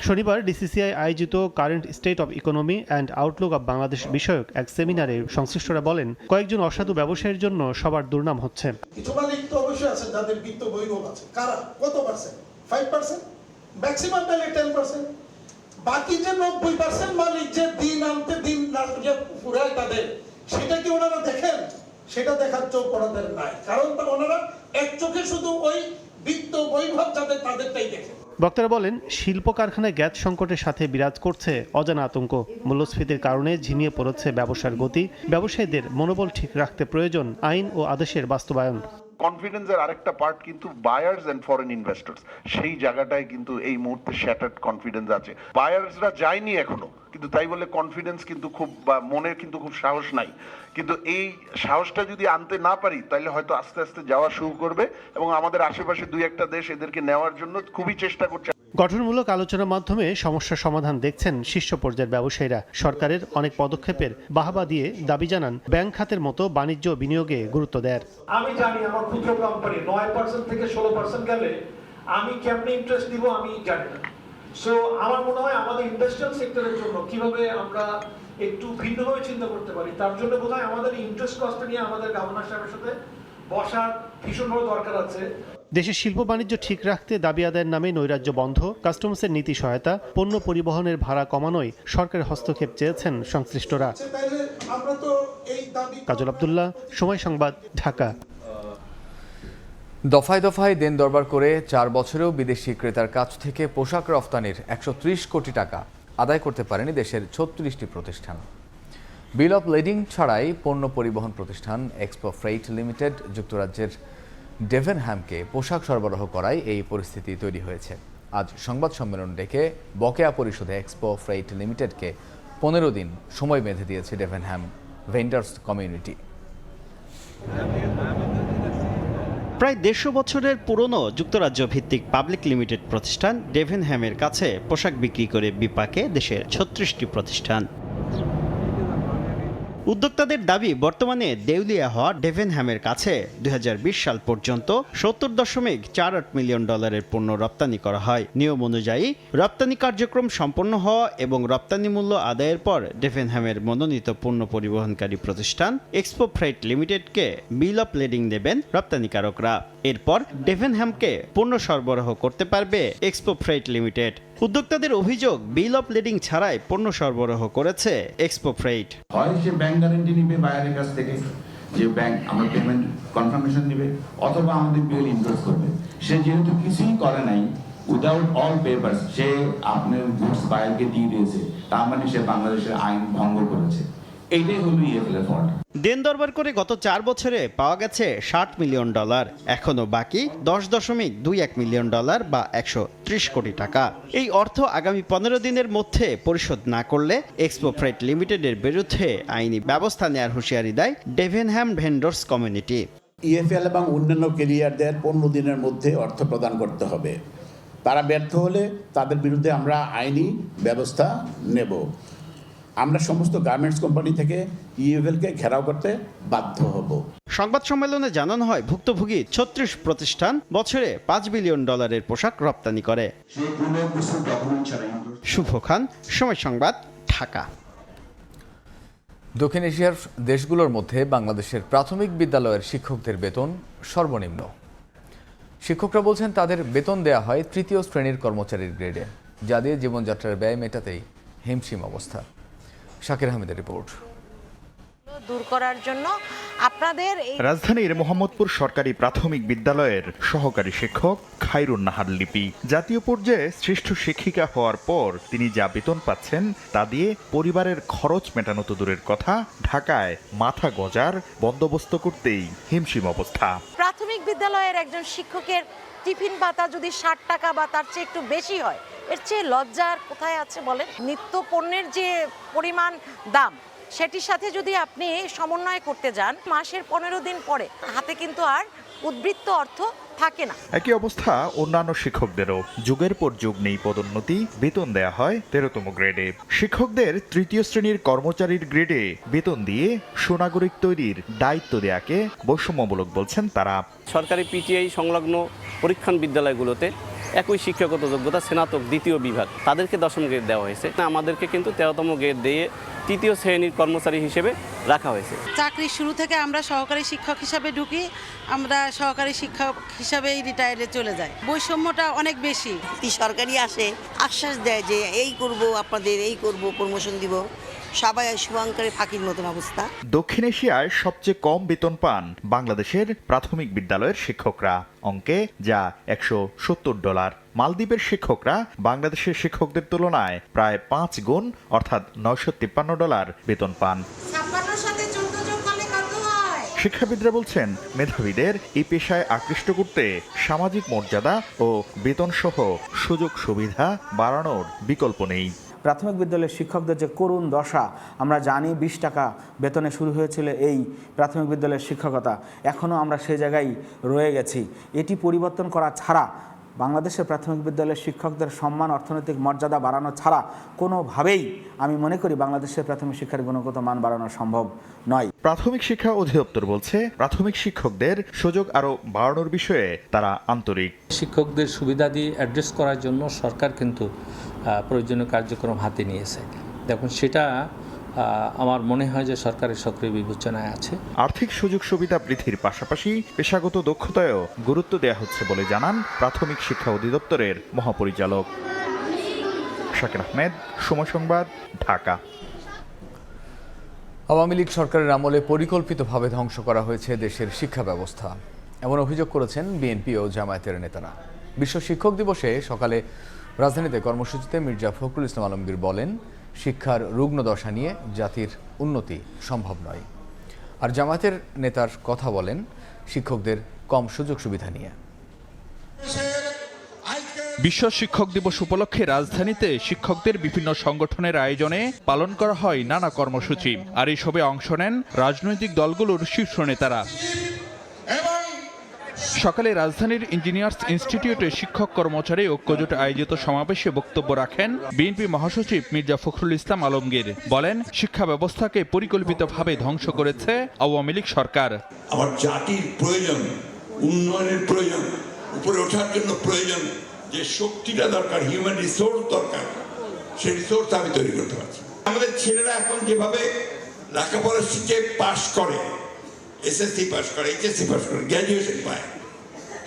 শনিবার ডিসিসিআই আয়োজিত current state of economy and Outlook of Bangladesh বিষয়ক এক সেমিনারে সংশ্লিষ্টরা বলেন, কয়েকজন অসাধু ব্যবসায়ীর জন্য সবার দুর্নাম হচ্ছে। কিছু মালিক তো অবশ্যই আছে যাদের বিত্ত বৈভব আছে। কারা? কত পার্সেন্ট? 5%, ম্যাক্সিমাম তাহলে 10%। বাকি যে 90% মালিক যে দিন আনতে দিন পুরায় তাদের, সেটা কি ওনারা দেখেন? সেটা দেখার চোখ ওনাদের নাই, কারণ ওনারা এক চোখে শুধু ওই বিত্ত বৈভব যাদের তাদেরটাই দেখেন। বক্তারা বলেন, শিল্প কারখানায় গ্যাস সংকটের সাথে বিরাজ করছে অজানা আতঙ্ক। মূল্যস্ফীতির কারণে ঝিমিয়ে পড়েছে ব্যবসার গতি। ব্যবসায়ীদের মনোবল ঠিক রাখতে প্রয়োজন আইন ও আদেশের বাস্তবায়ন। কনফিডেন্সের আরেকটা পার্ট কিন্তু বায়ার্স এন্ড ফরেন ইনভেস্টরস, সেই জায়গাটায় কিন্তু এই মুহূর্তে শ্যাটার্ড কনফিডেন্স আছে। বায়ার্সরা যায়নি এখনো, কিন্তু তাই বলে কনফিডেন্স কিন্তু খুব বা মনের কিন্তু খুব সাহস নাই। কিন্তু এই সাহসটা যদি আনতে না পারি তাহলে হয়তো আস্তে আস্তে যাওয়া শুরু করবে, এবং আমাদের আশেপাশে দুই একটা দেশ এদেরকে নেওয়ার জন্য খুবই চেষ্টা করছে। গঠনমূলক আলোচনার মাধ্যমে সমস্যার সমাধান দেখছেন শীর্ষ পর্যায়ের ব্যবসায়ীরা। সরকারের অনেক পদক্ষেপের বাহবা দিয়ে দাবি জানান ব্যাংক খাতের মতো বাণিজ্য বিনিয়োগে গুরুত্ব দেয়। আমি জানি আমার ক্ষুদ্র কোম্পানি 9% থেকে 16% গেলে আমি কেমনে ইন্টারেস্ট দিব আমি জানি না। সো আমার মনে হয় আমাদের ইন্ডাস্ট্রিয়াল সেক্টরের জন্য কিভাবে আমরা একটু ভিন্নভাবে চিন্তা করতে পারি, তার জন্য বোধহয় আমাদের ইন্টারেস্ট কস্ট নিয়ে আমাদের গভর্নর সাহেবের সাথে বসার ভীষণভাবে দরকার আছে। দেশের শিল্প বাণিজ্য ঠিক রাখতে দাবি আদায়ের নামে নৈরাজ্য বন্ধ, কাস্টমসের নীতি সহায়তা, পণ্য পরিবহনের ভাড়া কমানোয় সরকারের হস্তক্ষেপ চেয়েছেন সংশ্লিষ্টরা। কাজল আব্দুল্লাহ, সময় সংবাদ, ঢাকা। দফায় দফায় দেন দরবার করে 4 বছরেও বিদেশি ক্রেতার কাছ থেকে পোশাক রফতানির 130 কোটি টাকা আদায় করতে পারেনি দেশের 36টি প্রতিষ্ঠান। বিল অফ লেডিং ছাড়াই পণ্য পরিবহন প্রতিষ্ঠান এক্সপো ফ্রেইট লিমিটেড যুক্তরাজ্যের ডেভেনহ্যামকে পোশাক সরবরাহ করায় এই পরিস্থিতি তৈরি হয়েছে। আজ সংবাদ সম্মেলন ডেকে বকেয়া পরিশোধে এক্সপো ফ্রেইট লিমিটেডকে 15 দিন সময় বেঁধে দিয়েছে ডেভেনহ্যাম ভেন্ডার্স কমিউনিটি। প্রায় 150 বছরের পুরনো যুক্তরাজ্য ভিত্তিক পাবলিক লিমিটেড প্রতিষ্ঠান ডেভেনহ্যামের কাছে পোশাক বিক্রি করে বিপাকে দেশের 36টি প্রতিষ্ঠান। উদ্যোক্তাদের দাবি, বর্তমানে দেউলিয়া হওয়া ডেভেনহ্যামের কাছে 2020 সাল পর্যন্ত $70.48 মিলিয়ন পণ্য রপ্তানি করা হয়। নিয়ম অনুযায়ী রপ্তানি কার্যক্রম সম্পন্ন হওয়া এবং রপ্তানি মূল্য আদায়ের পর ডেভেনহ্যামের মনোনীত পণ্য পরিবহনকারী প্রতিষ্ঠান এক্সপো ফ্রেইট লিমিটেডকে বিল অফ লেডিং দেবেন রপ্তানিকারকরা। এরপর ডেভেনহ্যামকে পণ্য সরবরাহ করতে পারবে এক্সপো ফ্রেইট লিমিটেড। উদ্যোক্তাদের অভিযোগ, বিল অফ লেডিং ছাড়াই পণ্য সরবরাহ করেছে এক্সপো ফ্রেইট। হয় সে ব্যাংক গ্যারান্টি নিবে বায়ারের কাছ থেকে, যে ব্যাংক আমার পেমেন্ট কনফার্মেশন দিবে, অথবা আমাদের বিল ইনভয়েস করবে। সে যেহেতু কিছুই করে নাই, উইদাউট অল পেপারস সে আপনার গুডস বায়ারকে দিয়ে দিয়েছে, তার মানে সে বাংলাদেশের আইন ভঙ্গ করেছে। এইটাই হলো ইএফএল ফল্ট। দেন দরবার করে গত 4 বছরে পাওয়া গেছে $60 মিলিয়ন। এখনো বাকি $10.21 মিলিয়ন বা 130 কোটি টাকা। এই অর্থ আগামী 15 দিনের মধ্যে পরিশোধ না করলে এক্সপো ফ্রেইট লিমিটেডের বিরুদ্ধে আইনি ব্যবস্থা নেওয়ার হুঁশিয়ারি দেয় ডেভেনহ্যাম ভেন্ডার্স কমিউনিটি। ইএফএল এবং অন্যান্য ক্যারিয়ারদের 15 দিনের মধ্যে অর্থ প্রদান করতে হবে। তারা ব্যর্থ হলে তাদের বিরুদ্ধে আমরা আইনি ব্যবস্থা নেব। আমরা সমস্ত গার্মেন্টস কোম্পানি থেকে ইএফএলকে ঘেরাও করতে বাধ্য হব। সংবাদ সম্মেলনে জানানো হয়, ভুক্তভোগী 36 প্রতিষ্ঠান বছরে $5 বিলিয়ন পোশাক রপ্তানি করে। শুভ খান, সময় সংবাদ, ঢাকা। দক্ষিণ এশিয়ার দেশগুলোর মধ্যে বাংলাদেশের প্রাথমিক বিদ্যালয়ের শিক্ষকদের বেতন সর্বনিম্ন। শিক্ষকরা বলছেন তাদের বেতন দেয়া হয় 3য় শ্রেণীর কর্মচারীর গ্রেডে, যা দিয়ে জীবনযাত্রার ব্যয় মেটাতেই হিমশিম অবস্থা। শাকির আহমেদের রিপোর্ট। দূর করার জন্য আপনাদের রাজধানীর মোহাম্মদপুর সরকারি প্রাথমিক বিদ্যালয়ের সহকারী শিক্ষক খায়রুন নাহার লিপি জাতীয় পর্যায়ে শ্রেষ্ঠ শিক্ষিকা হওয়ার পর তিনি যা বেতন পাচ্ছেন তা দিয়ে পরিবারের খরচ মেটানো তো দূরের কথা, ঢাকায় মাথা গজার বন্দোবস্ত করতেই হিমশিম অবস্থা। প্রাথমিক বিদ্যালয়ের একজন শিক্ষকের টিফিন ভাতা যদি 60 টাকা বা তার চেয়ে একটু বেশি হয়, এর চেয়ে লজ্জার কোথায় আছে বলেন? নিত্য পণ্যের যে পরিমাণ দাম, সেটির সাথে যদি আপনি সমন্বয় করতে যান, মাসের 15 দিন পরে হাতে কিন্তু আর উদ্বৃত্ত অর্থ থাকে না। একই অবস্থা অন্যান্য শিক্ষকদেরও। যুগের পর যুগ নেই পদোন্নতি, বেতন দেয়া হয় 13তম গ্রেডে। শিক্ষকদের 3য় শ্রেণীর কর্মচারীর গ্রেডে বেতন দিয়ে সুনাগরিক তৈরির দায়িত্ব দেয়াকে বৈষম্যমূলক বলছেন তারা। সরকারি পিটিআই সংলগ্ন পরীক্ষণ বিদ্যালয়গুলোতে একই শিক্ষাগত যোগ্যতা স্নাতক 2য় বিভাগ, তাদেরকে 10ম গ্রেড দেওয়া হয়েছে। আমাদেরকে কিন্তু 13তম গ্রেড দিয়ে 3য় শ্রেণীর কর্মচারী হিসেবে রাখা হয়েছে। চাকরি শুরু থেকে আমরা সহকারী শিক্ষক হিসাবে ঢুকি, আমরা সহকারী শিক্ষক হিসাবেই রিটায়ারে চলে যাই। বৈষম্যটা অনেক বেশি। সরকারি আসে, আশ্বাস দেয় যে এই করব, আপনাদের এই করব, প্রমোশন দিব, সবাই শুভঙ্করের ফাঁকির মতন অবস্থা। দক্ষিণ এশিয়ায় সবচেয়ে কম বেতন পান বাংলাদেশের প্রাথমিক বিদ্যালয়ের শিক্ষকরা, অঙ্কে যা $170। মালদ্বীপের শিক্ষকরা বাংলাদেশের শিক্ষকদের তুলনায় প্রায় 5 গুণ অর্থাৎ $953 বেতন পান। শিক্ষাবিদরা বলছেন, মেধাবীদের এই পেশায় আকৃষ্ট করতে সামাজিক মর্যাদা ও বেতন সহ সুযোগ সুবিধা বাড়ানোর বিকল্প নেই। প্রাথমিক বিদ্যালয়ের শিক্ষকদের যে করুণ দশা, আমরা জানি 20 টাকা বেতনে শুরু হয়েছিল এই প্রাথমিক বিদ্যালয়ের শিক্ষকতা, এখনও আমরা সেই জায়গায় রয়ে গেছি। এটি পরিবর্তন করা ছাড়া, বাংলাদেশের প্রাথমিক বিদ্যালয়ের শিক্ষকদের সম্মান, অর্থনৈতিক মর্যাদা বাড়ানো ছাড়া কোনোভাবেই আমি মনে করি বাংলাদেশের প্রাথমিক শিক্ষার গুণগত মান বাড়ানো সম্ভব নয়। প্রাথমিক শিক্ষা অধিদপ্তর বলছে, প্রাথমিক শিক্ষকদের সুযোগ আরও বাড়ানোর বিষয়ে তারা আন্তরিক। শিক্ষকদের সুবিধাদি অ্যাড্রেস করার জন্য সরকার কিন্তু প্রয়োজনীয় কার্যক্রম হাতে নিয়েছে। দেখুন, সেটা আমার মনে হয় যে সরকারের সক্রিয় বিবেচনায় আছে। আর্থিক সুযোগ সুবিধা বৃদ্ধির পাশাপাশি পেশাগত দক্ষতায়ও গুরুত্ব দেওয়া হচ্ছে বলে জানান প্রাথমিক শিক্ষা অধিদপ্তরের মহাপরিচালক। শাকির আহমেদ, সময় সংবাদ, ঢাকা। আওয়ামী লীগ সরকারের আমলে পরিকল্পিতভাবে ধ্বংস করা হয়েছে দেশের শিক্ষা ব্যবস্থা, এমন অভিযোগ করেছেন বিএনপি ও জামায়াতের নেতারা। বিশ্ব শিক্ষক দিবসে সকালে রাজধানীতে কর্মসূচিতে মির্জা ফখরুল ইসলাম আলমগীর বলেন, শিক্ষার রুগ্ন দশা নিয়ে জাতির উন্নতি সম্ভব নয়। আর জামায়াতের নেতার কথা বলেন শিক্ষকদের কম সুযোগ সুবিধা নিয়ে। বিশ্ব শিক্ষক দিবস উপলক্ষে রাজধানীতে শিক্ষকদের বিভিন্ন সংগঠনের আয়োজনে পালন করা হয় নানা কর্মসূচি। আর এসবে অংশ নেন রাজনৈতিক দলগুলোর শীর্ষ নেতারা। সকালে রাজধানীর ইঞ্জিনিয়ার্স ইনস্টিটিউটে শিক্ষক কর্মচারী ঐক্যজোট আয়োজিত সমাবেশে বক্তব্য রাখেন বিএনপি মহাসচিব মির্জা ফখরুল ইসলাম আলমগীর। বলেন, শিক্ষা ব্যবস্থাকে পরিকল্পিতভাবে ধ্বংস করেছে আওয়ামী লীগ সরকার। আমার জাতির প্রয়োজন, উন্নয়নের প্রয়োজন, উপরে ওঠার জন্য প্রয়োজন যে শক্তিটা দরকার, হিউম্যান রিসোর্স দরকার, সেই রিসোর্স আমি তৈরি করতে পারছি। আমাদের ছেলেরা এখন যেভাবে লেখাপড়া শিখে পাশ করে, এসএসসি পাস করে, এইচএসসি পাস করে, গ্র্যাজুয়েশন পায়,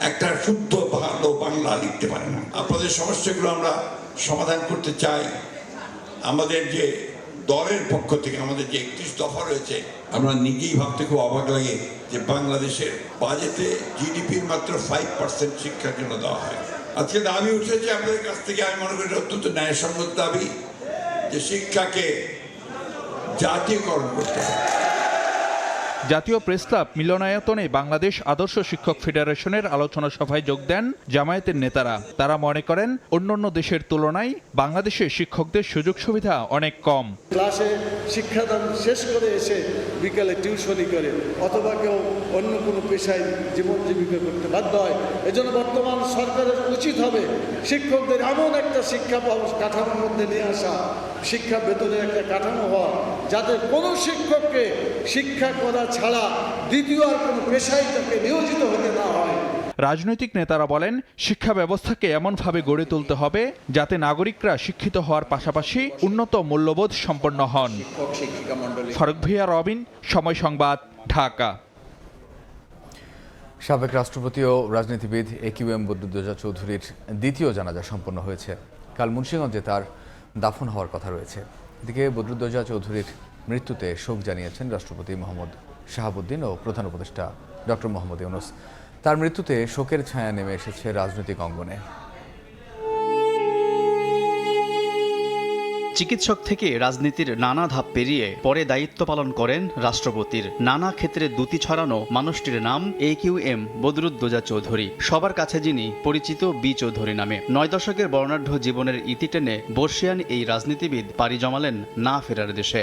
একটা শুদ্ধ ভালো বাংলা লিখতে পারে না। আপনাদের সমস্যাগুলো আমরা সমাধান করতে চাই। আমাদের যে দলের পক্ষ থেকে আমাদের যে 31 দফা রয়েছে, আমরা নিজেই ভাবতে খুব অবাক লাগে যে বাংলাদেশের বাজেটে জিডিপির মাত্র 5% শিক্ষার জন্য দেওয়া হয়। আজকে দাবি উঠেছে আপনাদের কাছ থেকে, আমি মনে করি অত্যন্ত ন্যায়সঙ্গত দাবি যে শিক্ষাকে জাতীয়করণ করতে হবে। জাতীয় প্রেস ক্লাব মিলনায়তনে বাংলাদেশ আদর্শ শিক্ষক ফেডারেশনের আলোচনা সভায় যোগ দেন জামায়াতের নেতারা। তারা মনে করেন, অন্যান্য দেশের তুলনায় বাংলাদেশের শিক্ষকদের সুযোগ সুবিধা অনেক কম। ক্লাসে শিক্ষাদান শেষ করে এসে বিকালে টিউশনি করে অথবা কেউ অন্য কোনো পেশায় জীবন জীবিকা করতে বাধ্য হয়। এজন্য বর্তমান সরকারের উচিত হবে শিক্ষকদের এমন একটা শিক্ষা কাঠামোর মধ্যে নিয়ে আসা, শিক্ষা বেতনের একটা কাঠামো হওয়া, যাতে কোনো শিক্ষককে শিক্ষা করা ছাড়া দ্বিতীয় আর কোনো পেশায় তাকে নিয়োজিত হতে না হয়। রাজনৈতিক নেতারা বলেন, শিক্ষা ব্যবস্থাকে এমনভাবে গড়ে তুলতে হবে যাতে নাগরিকরা শিক্ষিত হওয়ার পাশাপাশি উন্নত মূল্যবোধ সম্পন্ন হন। ফারুক ভিয়া, রবিন, সময় সংবাদ, ঢাকা। সাবেক রাষ্ট্রপতি ও রাজনীতিবিদ AQM বদরুদ্দোজা চৌধুরীর দ্বিতীয় জানাজা সম্পন্ন হয়েছে। কাল মুন্সিগঞ্জে তার দাফন হওয়ার কথা রয়েছে। এদিকে বদরুদ্দোজা চৌধুরীর মৃত্যুতে শোক জানিয়েছেন রাষ্ট্রপতি মোহাম্মদ শাহাবুদ্দিন ও প্রধান উপদেষ্টা ডক্টর মোহাম্মদ ইউনূস। তার মৃত্যুতে শোকের ছায়া নেমে এসেছে রাজনৈতিক অঙ্গনে। চিকিৎসক থেকে রাজনীতির নানা ধাপ পেরিয়ে পরে দায়িত্ব পালন করেন রাষ্ট্রপতির। নানা ক্ষেত্রে দ্যুতি ছড়ানো মানুষটির নাম AQM বদরুদ্দোজা চৌধুরী। সবার কাছে যিনি পরিচিত বি চৌধুরী নামে। 9 দশকের বর্ণাঢ্য জীবনের ইতি টেনে বর্ষিয়ান এই রাজনীতিবিদ পাড়ি জমালেন না ফেরার দেশে।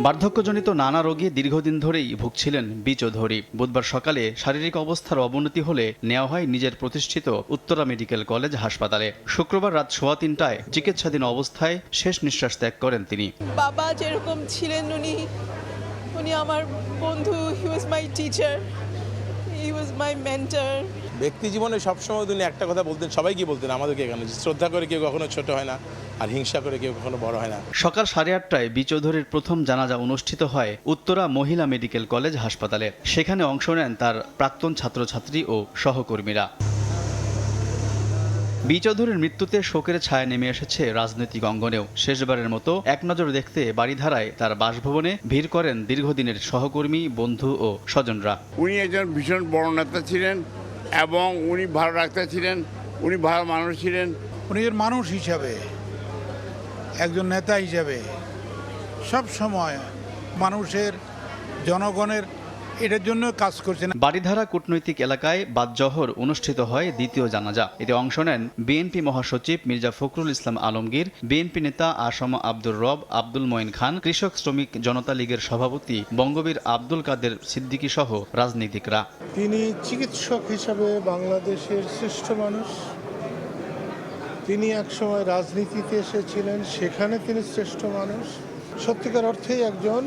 বার্ধক্যজনিত নানা রোগে দীর্ঘদিন ধরেই ভুগছিলেন বি চৌধুরী। বুধবার সকালে শারীরিক অবস্থার অবনতি হলে নেওয়া হয় নিজের প্রতিষ্ঠিত উত্তরা মেডিকেল কলেজ হাসপাতালে। শুক্রবার রাত 3:15টায় চিকিৎসাধীন অবস্থায় শেষ নিঃশ্বাস ত্যাগ করেন তিনি। বাবা যেরকম ছিলেন, উনি আমার বন্ধু, হি ওয়াজ my teacher, he was my mentor. ব্যক্তি জীবনে সবসময় তিনি একটা কথা বলতেন, সবাইকে বলতেন, আমাদেরকে এখানে শ্রদ্ধা করে কেউ কখনো ছোট হয় না, আর হিংসা করে কেউ কখনো বড় হয় না। সকাল 8:30টায় বি চৌধুরীর প্রথম জানাজা অনুষ্ঠিত হয় উত্তরা মহিলা মেডিকেল কলেজ হাসপাতালে। সেখানে অংশ নেন তার প্রাক্তন ছাত্রছাত্রী ও সহকর্মীরা। বি চৌধুরীর মৃত্যুতে শোকের ছায়া নেমে এসেছে রাজনৈতিক অঙ্গনেও। শেষবারের মতো এক নজর দেখতে বাড়িধারায় তার বাসভবনে ভিড় করেন দীর্ঘদিনের সহকর্মী, বন্ধু ও স্বজনরা। উনি একজন ভীষণ বড় নেতা ছিলেন এবং উনি ভালো ডাক্তার ছিলেন, উনি ভালো মানুষ ছিলেন। উনি একজন মানুষ হিসাবে, একজন নেতা হিসাবে সব সময় মানুষের, জনগণের এটার জন্য কাজ করছেন। বাড়িধারা কূটনৈতিক এলাকায় বাদজহর অনুষ্ঠিত হয় দ্বিতীয় জানাজা। এতে অংশ নেন বিএনপি মহাসচিব মির্জা ফখরুল ইসলাম আলমগীর, বিএনপি নেতা আসম আব্দুর রব, আব্দুল মঈন খান, কৃষক শ্রমিক জনতা লীগের সভাপতি বঙ্গবীর আব্দুল কাদের সিদ্দিকী সহ রাজনীতিকরা। তিনি চিকিৎসক হিসাবে বাংলাদেশের শ্রেষ্ঠ মানুষ। তিনি একসময় রাজনীতিতে এসেছিলেন, সেখানে তিনি শ্রেষ্ঠ মানুষ। সত্যিকার অর্থেই একজন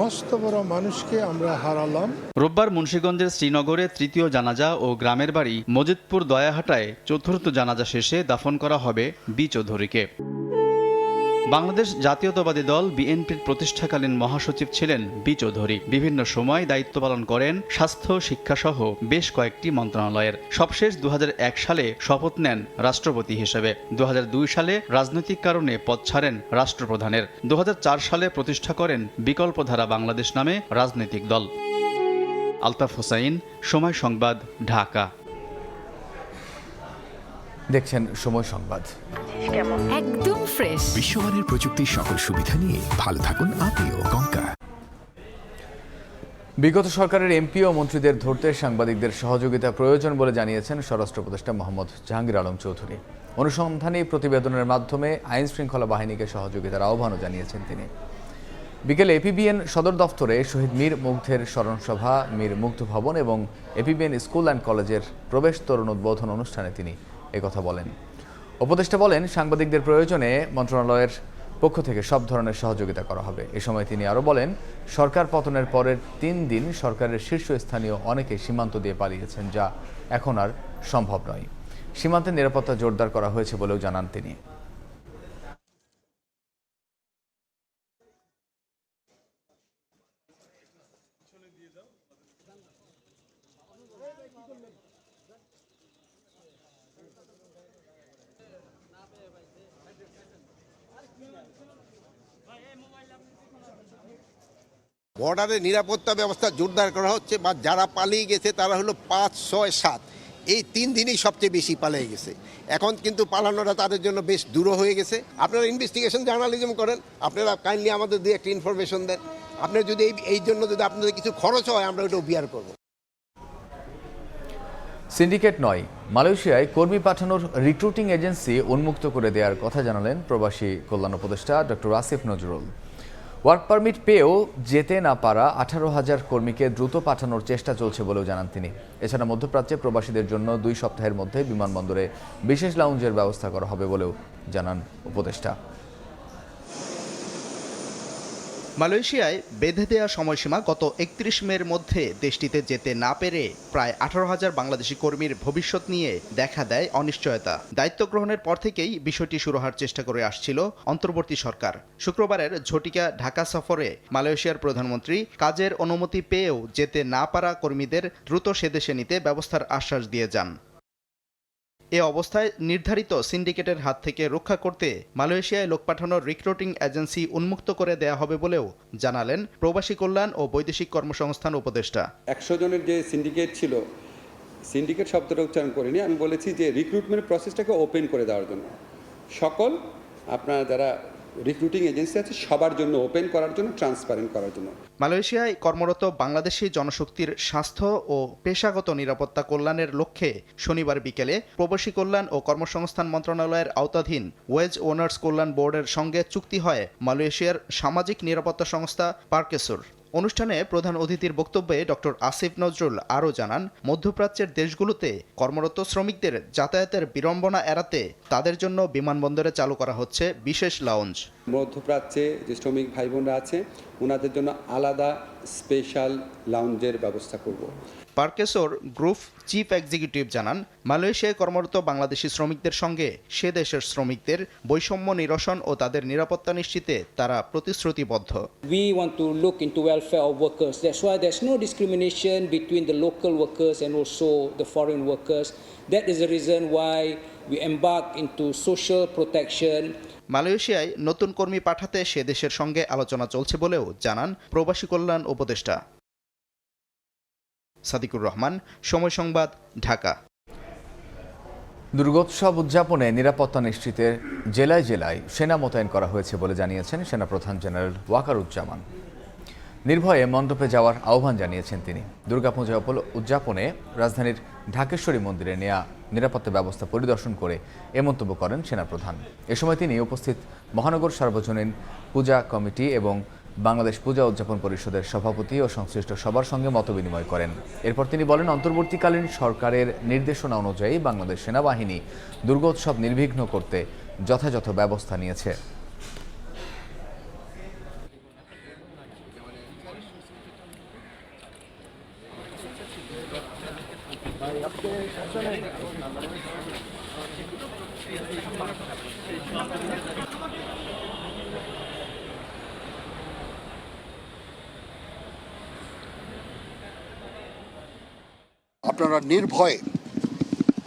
মস্ত বড় মানুষকে আমরা হারালাম। রোববার মুন্সিগঞ্জের শ্রীনগরে তৃতীয় জানাজা ও গ্রামের বাড়ি মজিদপুর দয়াহাটায় চতুর্থ জানাজা শেষে দাফন করা হবে বি চৌধুরীকে। বাংলাদেশ জাতীয়তাবাদী দল বিএনপির প্রতিষ্ঠাকালীন মহাসচিব ছিলেন বি চৌধুরী। বিভিন্ন সময় দায়িত্ব পালন করেন স্বাস্থ্য, শিক্ষাসহ বেশ কয়েকটি মন্ত্রণালয়ের। সবশেষ 2001 সালে শপথ নেন রাষ্ট্রপতি হিসেবে। 2002 সালে রাজনৈতিক কারণে পদ ছাড়েন রাষ্ট্রপ্রধানের। 2004 সালে প্রতিষ্ঠা করেন বিকল্পধারা বাংলাদেশ নামে রাজনৈতিক দল। আলতাফ হোসাইন, সময় সংবাদ, ঢাকা। দেখছেন সময় সংবাদ। একদম ফ্রেশ বিশ্বমানের প্রযুক্তির সকল সুবিধা নিয়ে ভালো থাকুন আপনিও। কঙ্কা। বিগত সরকারের এমপি ও মন্ত্রীদের ধরতে সাংবাদিকদের সহযোগিতা প্রয়োজন বলে জানিয়েছেন স্বরাষ্ট্র উপদেষ্টা মোহাম্মদ জাহাঙ্গীর আলম চৌধুরী। অনুসন্ধানী প্রতিবেদনের মাধ্যমে আইন শৃঙ্খলা বাহিনীকে সহযোগিতার আহ্বানও জানিয়েছেন তিনি। বিকেলে এপিবিএন সদর দফতরে শহীদ মীর মুগ্ধের স্মরণসভা, মীর মুগ্ধ ভবন এবং এপিবিএন স্কুল অ্যান্ড কলেজের প্রবেশ তোরণ উদ্বোধন অনুষ্ঠানে তিনি একথা বলেন। উপদেষ্টা বলেন, সাংবাদিকদের প্রয়োজনে মন্ত্রণালয়ের পক্ষ থেকে সব ধরনের সহযোগিতা করা হবে। এ সময় তিনি আরও বলেন, সরকার পতনের পরের 3 দিন সরকারের শীর্ষস্থানীয় অনেকে সীমান্ত দিয়ে পালিয়েছেন, যা এখন আর সম্ভব নয়। সীমান্তের নিরাপত্তা জোরদার করা হয়েছে বলেও জানান তিনি। বর্ডারের নিরাপত্তা ব্যবস্থা জোরদার করা হচ্ছে, বা যারা পালিয়ে গেছে তারা হলো 5, 6, 7 এই 3 দিনই সবচেয়ে বেশি পালিয়ে গেছে। এখন কিন্তু পালানোটা তাদের জন্য বেশ দূর হয়ে গেছে। আপনারা ইনভেস্টিগেশন জার্নালিজম করেন, আপনারা কাইন্ডলি আমাদের দিয়ে একটা ইনফরমেশন দেন। আপনার যদি এই জন্য যদি আপনাদের কিছু খরচ হয়, আমরা ওটা বিয়ার করব। সিন্ডিকেট নয়, মালয়েশিয়ায় কর্মী পাঠানোর রিক্রুটিং এজেন্সি উন্মুক্ত করে দেওয়ার কথা জানালেন প্রবাসী কল্যাণ উপদেষ্টা doctor Asif Nazrul. Work permit পেয়েও যেতে না পারা 18,000 কর্মীকে দ্রুত পাঠানোর চেষ্টা চলছে বলেও জানান তিনি। এছাড়া মধ্যপ্রাচ্যে প্রবাসীদের জন্য 2 সপ্তাহের মধ্যে বিমানবন্দরে বিশেষ লাউঞ্জের ব্যবস্থা করা হবে বলেও জানান উপদেষ্টা। মালয়েশিয়ায় বেঁধে দেওয়া সময়সীমা গত 31 মের মধ্যে দেশটিতে যেতে না পেরে প্রায় 18,000 বাংলাদেশি কর্মীর ভবিষ্যৎ নিয়ে দেখা দেয় অনিশ্চয়তা। দায়িত্ব গ্রহণের পর থেকেই বিষয়টি সুরাহার চেষ্টা করে আসছিল অন্তর্বর্তী সরকার। শুক্রবারের ঝটিকা ঢাকা সফরে মালয়েশিয়ার প্রধানমন্ত্রী কাজের অনুমতি পেয়েও যেতে না পারা কর্মীদের দ্রুত সেদেশে নিতে ব্যবস্থার আশ্বাস দিয়ে যান। এ অবস্থায় নির্ধারিত সিন্ডিকেটের হাত থেকে রক্ষা করতে মালয়েশিয়ায় লোক পাঠানোর রিক্রুটিং এজেন্সি উন্মুক্ত করে দেয়া হবে বলেও জানালেন প্রবাসী কল্যাণ ও বৈদেশিক কর্মসংস্থান উপদেষ্টা। 100 জনের যে সিন্ডিকেট ছিল, সিন্ডিকেট শব্দটা উচ্চারণ করিনি, আমি বলেছি যে রিক্রুটমেন্ট প্রসেসটাকে ওপেন করে দেওয়ার জন্য সকল আপনার যারা রিক্রুটিং এজেন্সি আছে সবার জন্য ওপেন করার জন্য, ট্রান্সপারেন্ট করার জন্য। মালয়েশিয়ায় কর্মরত বাংলাদেশি জনশক্তির স্বাস্থ্য ও পেশাগত নিরাপত্তা কল্যাণের লক্ষ্যে শনিবার বিকেলে প্রবাসী কল্যাণ ও কর্মসংস্থান মন্ত্রণালয়ের আওতাধীন ওয়েজ ওনার্স কল্যাণ বোর্ডের সঙ্গে চুক্তি হয় মালয়েশিয়ার সামাজিক নিরাপত্তা সংস্থা পার্কেসুর। অনুষ্ঠানে প্রধান অতিথির বক্তব্যে ডক্টর আসিফ নজরুল আরও জানান, মধ্যপ্রাচ্যের দেশগুলোতে কর্মরত শ্রমিকদের যাতায়াতের বিড়ম্বনা এড়াতে তাদের জন্য বিমানবন্দরে চালু করা হচ্ছে বিশেষ লাউঞ্জ। মধ্যপ্রাচ্যে যে শ্রমিক ভাই বোনরা আছে ওনাদের জন্য আলাদা স্পেশাল লাউঞ্জের ব্যবস্থা করব। পার্কেসোর গ্রুপ চিফ এক্সিকিউটিভ জানান, মালয়েশিয়ায় কর্মরত বাংলাদেশি শ্রমিকদের সঙ্গে সে দেশের শ্রমিকদের বৈষম্য নিরসন ও তাদের নিরাপত্তা নিশ্চিতে তারা প্রতিশ্রুতিবদ্ধ। We want to look into welfare of workers. That's why there's no discrimination between the local workers and also the foreign workers. That is the reason why we embark into social protection. মালয়েশিয়ায় নতুন কর্মী পাঠাতে সে দেশের সঙ্গে আলোচনা চলছে বলেও জানান প্রবাসী কল্যাণ উপদেষ্টা। সাদিকুর রহমান, সময় সংবাদ, ঢাকা। দুর্গোৎসব উদযাপনে নিরাপত্তা নিশ্চিতে জেলায় জেলায় সেনা মোতায়েন করা হয়েছে বলে জানিয়েছেন সেনাপ্রধান জেনারেল ওয়াকারুজ্জামান। নির্ভয়ে মণ্ডপে যাওয়ার আহ্বান জানিয়েছেন তিনি। দুর্গাপূজা উদযাপনে রাজধানীর ঢাকেশ্বরী মন্দিরে নেওয়া নিরাপত্তা ব্যবস্থা পরিদর্শন করে এ মন্তব্য করেন সেনাপ্রধান। এ সময় তিনি উপস্থিত মহানগর সার্বজনীন পূজা কমিটি এবং বাংলাদেশ পূজা উদযাপন পরিষদের সভাপতি ও সংশ্লিষ্ট সবার সঙ্গে মতবিনিময় করেন। এরপর তিনি বলেন, অন্তর্বর্তীকালীন সরকারের নির্দেশনা অনুযায়ী বাংলাদেশ সেনাবাহিনী দুর্গোৎসব নির্বিঘ্ন করতে যথাযথ ব্যবস্থা নিয়েছে। আপনারা নির্ভয়ে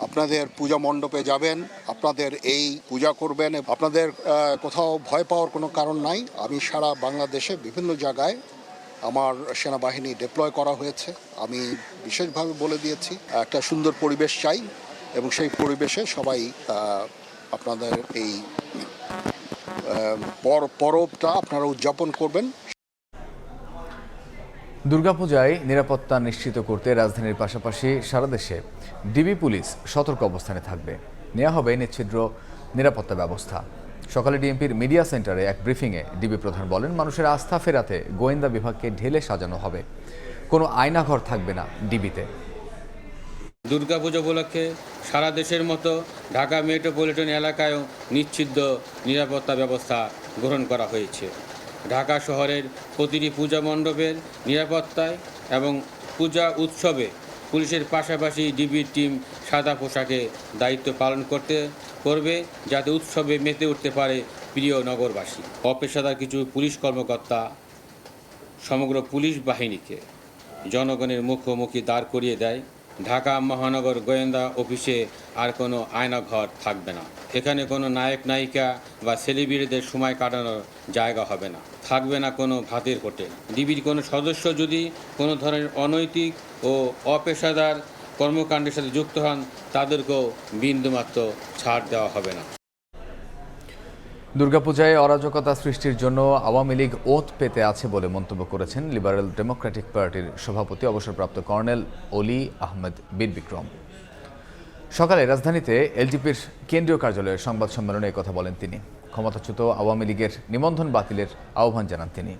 আপনাদের পূজা মণ্ডপে যাবেন, আপনাদের এই পূজা করবেন, আপনাদের কোথাও ভয় পাওয়ার কোনো কারণ নাই। আমি সারা বাংলাদেশে বিভিন্ন জায়গায় আমার সেনাবাহিনী ডিপ্লয় করা হয়েছে। আমি বিশেষভাবে বলে দিয়েছি একটা সুন্দর পরিবেশ চাই এবং সেই পরিবেশে সবাই আপনাদের এই পরবটা আপনারা উদযাপন করবেন। দুর্গাপূজায় নিরাপত্তা নিশ্চিত করতে রাজধানীর পাশাপাশি সারা দেশে ডিবি পুলিশ সতর্ক অবস্থানে থাকবে। নেওয়া হবে নিচ্ছিদ্র নিরাপত্তা ব্যবস্থা। সকালে ডিএমপির মিডিয়া সেন্টারে এক ব্রিফিংয়ে ডিবি প্রধান বলেন, মানুষের আস্থা ফেরাতে গোয়েন্দা বিভাগকে ঢেলে সাজানো হবে। কোনো আয়নাঘর থাকবে না ডিবিতে। দুর্গাপুজো উপলক্ষে সারা দেশের মতো ঢাকা মেট্রোপলিটন এলাকায়ও নিশ্চিদ্র নিরাপত্তা ব্যবস্থা গ্রহণ করা হয়েছে। ঢাকা শহরের প্রতিটি পূজা মণ্ডপের নিরাপত্তায় এবং পূজা উৎসবে পুলিশের পাশাপাশি ডিবির টিম সাদা পোশাকে দায়িত্ব পালন করবে, যাতে উৎসবে মেতে উঠতে পারে প্রিয় নগরবাসী। অপেশাদার কিছু পুলিশ কর্মকর্তা সমগ্র পুলিশ বাহিনীকে জনগণের মুখোমুখি দাঁড় করিয়ে দেয়। ঢাকা মহানগর গোয়েন্দা অফিসে আর কোনো আয়নাঘর থাকবে না। এখানে কোনো নায়ক নায়িকা বা সেলিব্রিটিদের সময় কাটানোর জায়গা হবে না। থাকবে না কোনো ভাতের হোটেল। ডিবির কোনো সদস্য যদি কোনো ধরনের অনৈতিক ও অপেশাদার কর্মকাণ্ডের সাথে যুক্ত হন, তাদেরকেও বিন্দুমাত্র ছাড় দেওয়া হবে না। দুর্গাপূজায় অরাজকতা সৃষ্টির জন্য আওয়ামী লীগ ওত পেতে আছে বলে মন্তব্য করেছেন লিবারেল ডেমোক্রেটিক পার্টির সভাপতি অবসরপ্রাপ্ত কর্নেল অলি আহমেদ বীর বিক্রম। সকালে রাজধানীতে এলজিপির কেন্দ্রীয় কার্যালয়ের সংবাদ সম্মেলনে কথা বলেন তিনি। ক্ষমতাচ্যুত আওয়ামী লীগের নিবন্ধন বাতিলের আহ্বান জানান তিনি।